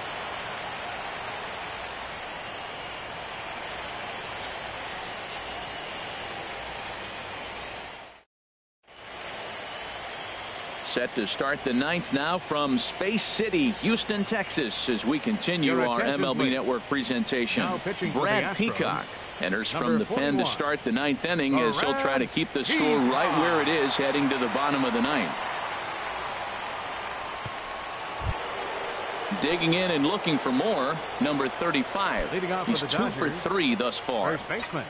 Set to start the 9th now from Space City, Houston, Texas, as we continue our MLB Network presentation. Brad Peacock enters from the pen to start the 9th inning as he'll try to keep the score right where it is heading to the bottom of the 9th. Digging in and looking for more, number 35. He's 2 for 3 thus far. First baseman,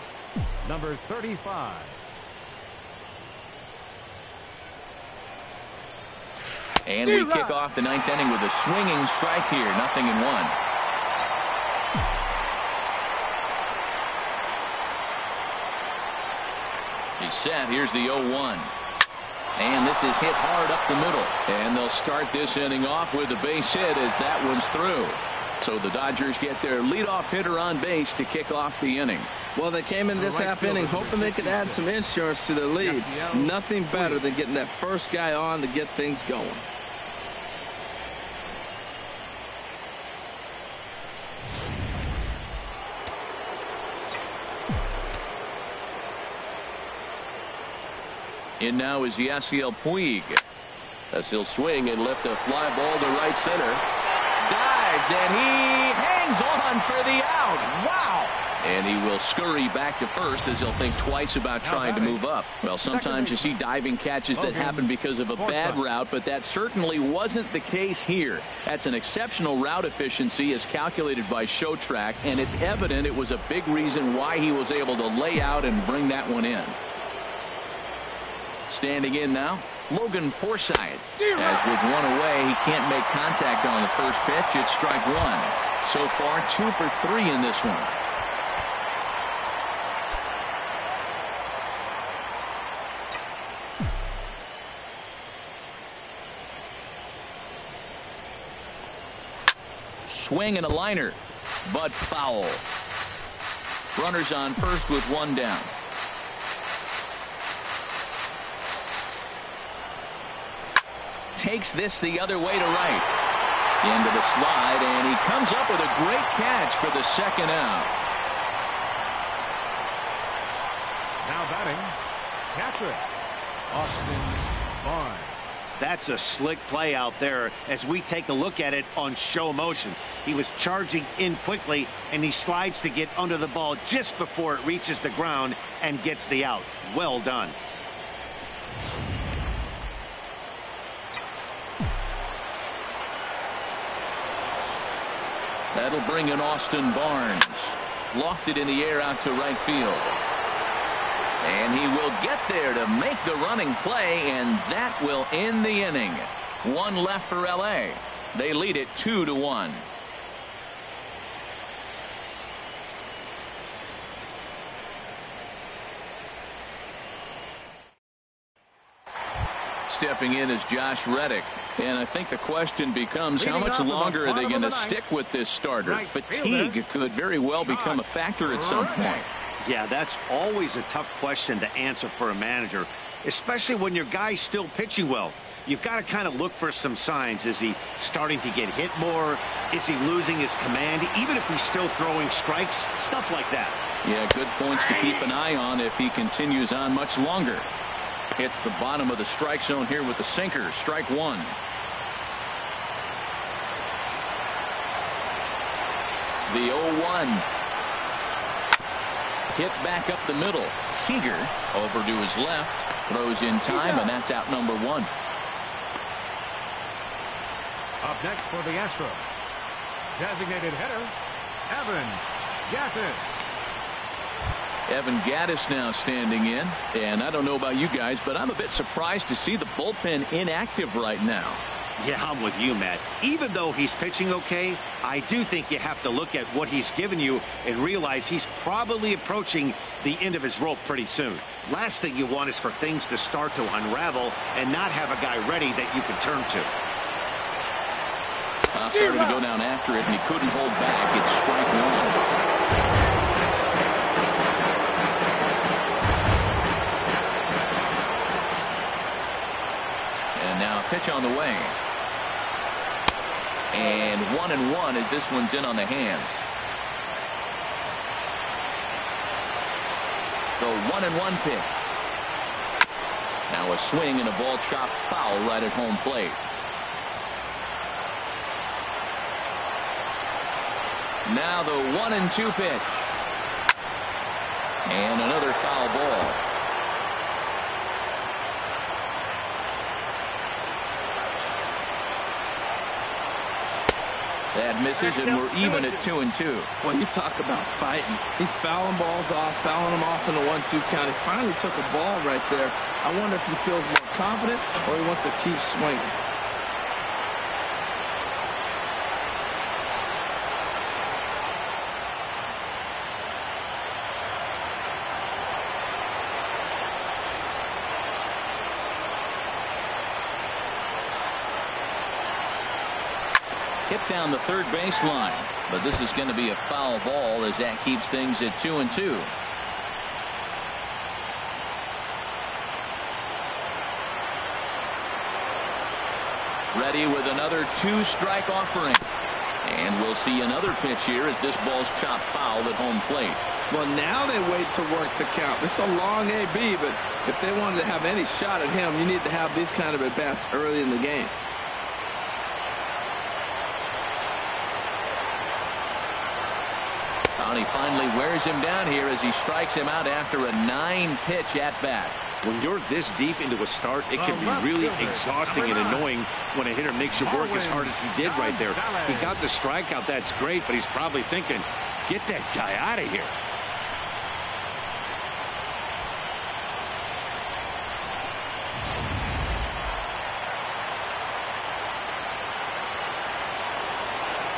number 35. And we kick off the 9th inning with a swinging strike here. 0-1. He's set. Here's the 0-1. And this is hit hard up the middle. And they'll start this inning off with a base hit as that one's through. So the Dodgers get their leadoff hitter on base to kick off the inning. Well, they came in this half inning hoping they could add some insurance to their lead. Nothing better than getting that first guy on to get things going. In now is Yasiel Puig. As he'll swing and lift a fly ball to right center. Dives, and he hangs on for the out. Wow. And he will scurry back to first as he'll think twice about trying to move up. Well, sometimes you see diving catches that happen because of a bad route, but that certainly wasn't the case here. That's an exceptional route efficiency as calculated by ShowTrack, and it's evident it was a big reason why he was able to lay out and bring that one in. Standing in now, Logan Forsythe. As with one away, he can't make contact on the first pitch. It's strike one. So far, 2 for 3 in this one. Swing and a liner, but foul. Runners on first with one down. Takes this the other way to right. Into the slide, and he comes up with a great catch for the second out. Now batting, catcher, Austin Barnes. That's a slick play out there as we take a look at it on show motion. He was charging in quickly, and he slides to get under the ball just before it reaches the ground and gets the out. Well done. That'll bring in Austin Barnes. Lofted in the air out to right field. And he will get there to make the running play, and that will end the inning. One left for LA. They lead it 2-1. Stepping in is Josh Reddick. And I think the question becomes, how much longer are they going to stick with this starter? Fatigue could very well become a factor at some point. Yeah, that's always a tough question to answer for a manager, especially when your guy's still pitching well. You've got to kind of look for some signs. Is he starting to get hit more? Is he losing his command, even if he's still throwing strikes? Stuff like that. Yeah, good points to keep an eye on if he continues on much longer. Hits the bottom of the strike zone here with the sinker. Strike one. The 0-1. Hit back up the middle. Seager over to his left. Throws in time, and that's out number one. Up next for the Astros, designated hitter, Evan Gattis. Evan Gattis now standing in. And I don't know about you guys, but I'm a bit surprised to see the bullpen inactive right now. Yeah, I'm with you, Matt. Even though he's pitching okay, I do think you have to look at what he's given you and realize he's probably approaching the end of his rope pretty soon. Last thing you want is for things to start to unravel and not have a guy ready that you can turn to. Started to go down after it, and he couldn't hold back. It's strike one. And now a pitch on the way. And 1-1 as this one's in on the hands. The 1-1 pitch. Now a swing and a ball chopped foul right at home plate. Now the 1-2 pitch. And another foul ball. That misses, and we're even at 2-2. Well, you talk about fighting. He's fouling balls off, fouling them off in the 1-2 count. He finally took a ball right there. I wonder if he feels more confident or he wants to keep swinging. Hit down the third baseline, but this is going to be a foul ball as that keeps things at 2-2. Ready with another 2-strike offering. And we'll see another pitch here as this ball's chopped foul at home plate. Well, now they wait to work the count. This is a long AB, but if they wanted to have any shot at him, you need to have these kind of at-bats early in the game. And he finally wears him down here as he strikes him out after a 9-pitch at-bat. When you're this deep into a start, it can be really exhausting and annoying when a hitter makes you work as hard as he did right there. He got the strikeout, that's great, but he's probably thinking, get that guy out of here.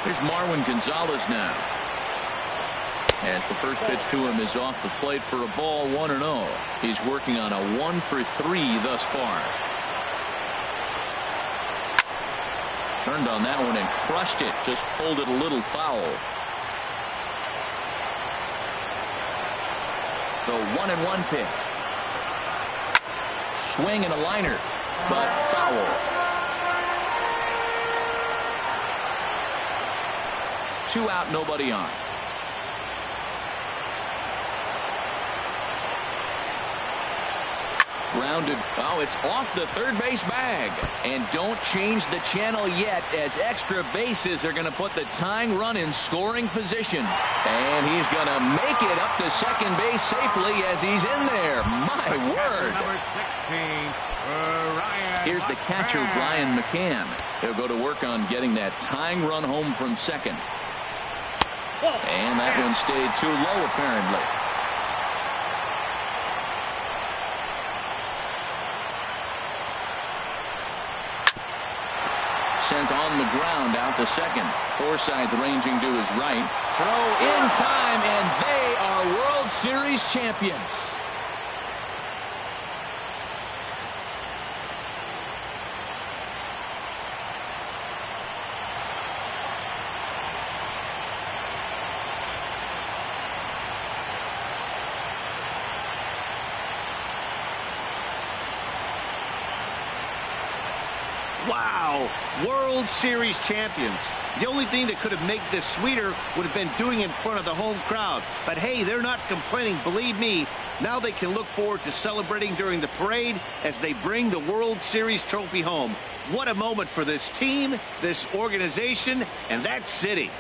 Here's Marwin Gonzalez now. As the first pitch to him is off the plate for a ball, 1-0. He's working on a 1-for-3 thus far. Turned on that one and crushed it. Just pulled it a little foul. The 1-1 pitch. Swing and a liner, but foul. 2 out, nobody on. Grounded. Oh, it's off the third base bag. And don't change the channel yet, as extra bases are going to put the tying run in scoring position. And he's going to make it up to second base safely as he's in there. My word. Number 16, Here's the catcher, Brian McCann. He'll go to work on getting that tying run home from second. And that one stayed too low, apparently. Sent on the ground out to second. Forsythe ranging to his right. Throw in time, and they are World Series champions. Wow, World Series champions. The only thing that could have made this sweeter would have been doing it in front of the home crowd. But hey, they're not complaining, believe me. Now they can look forward to celebrating during the parade as they bring the World Series trophy home. What a moment for this team, this organization, and that city.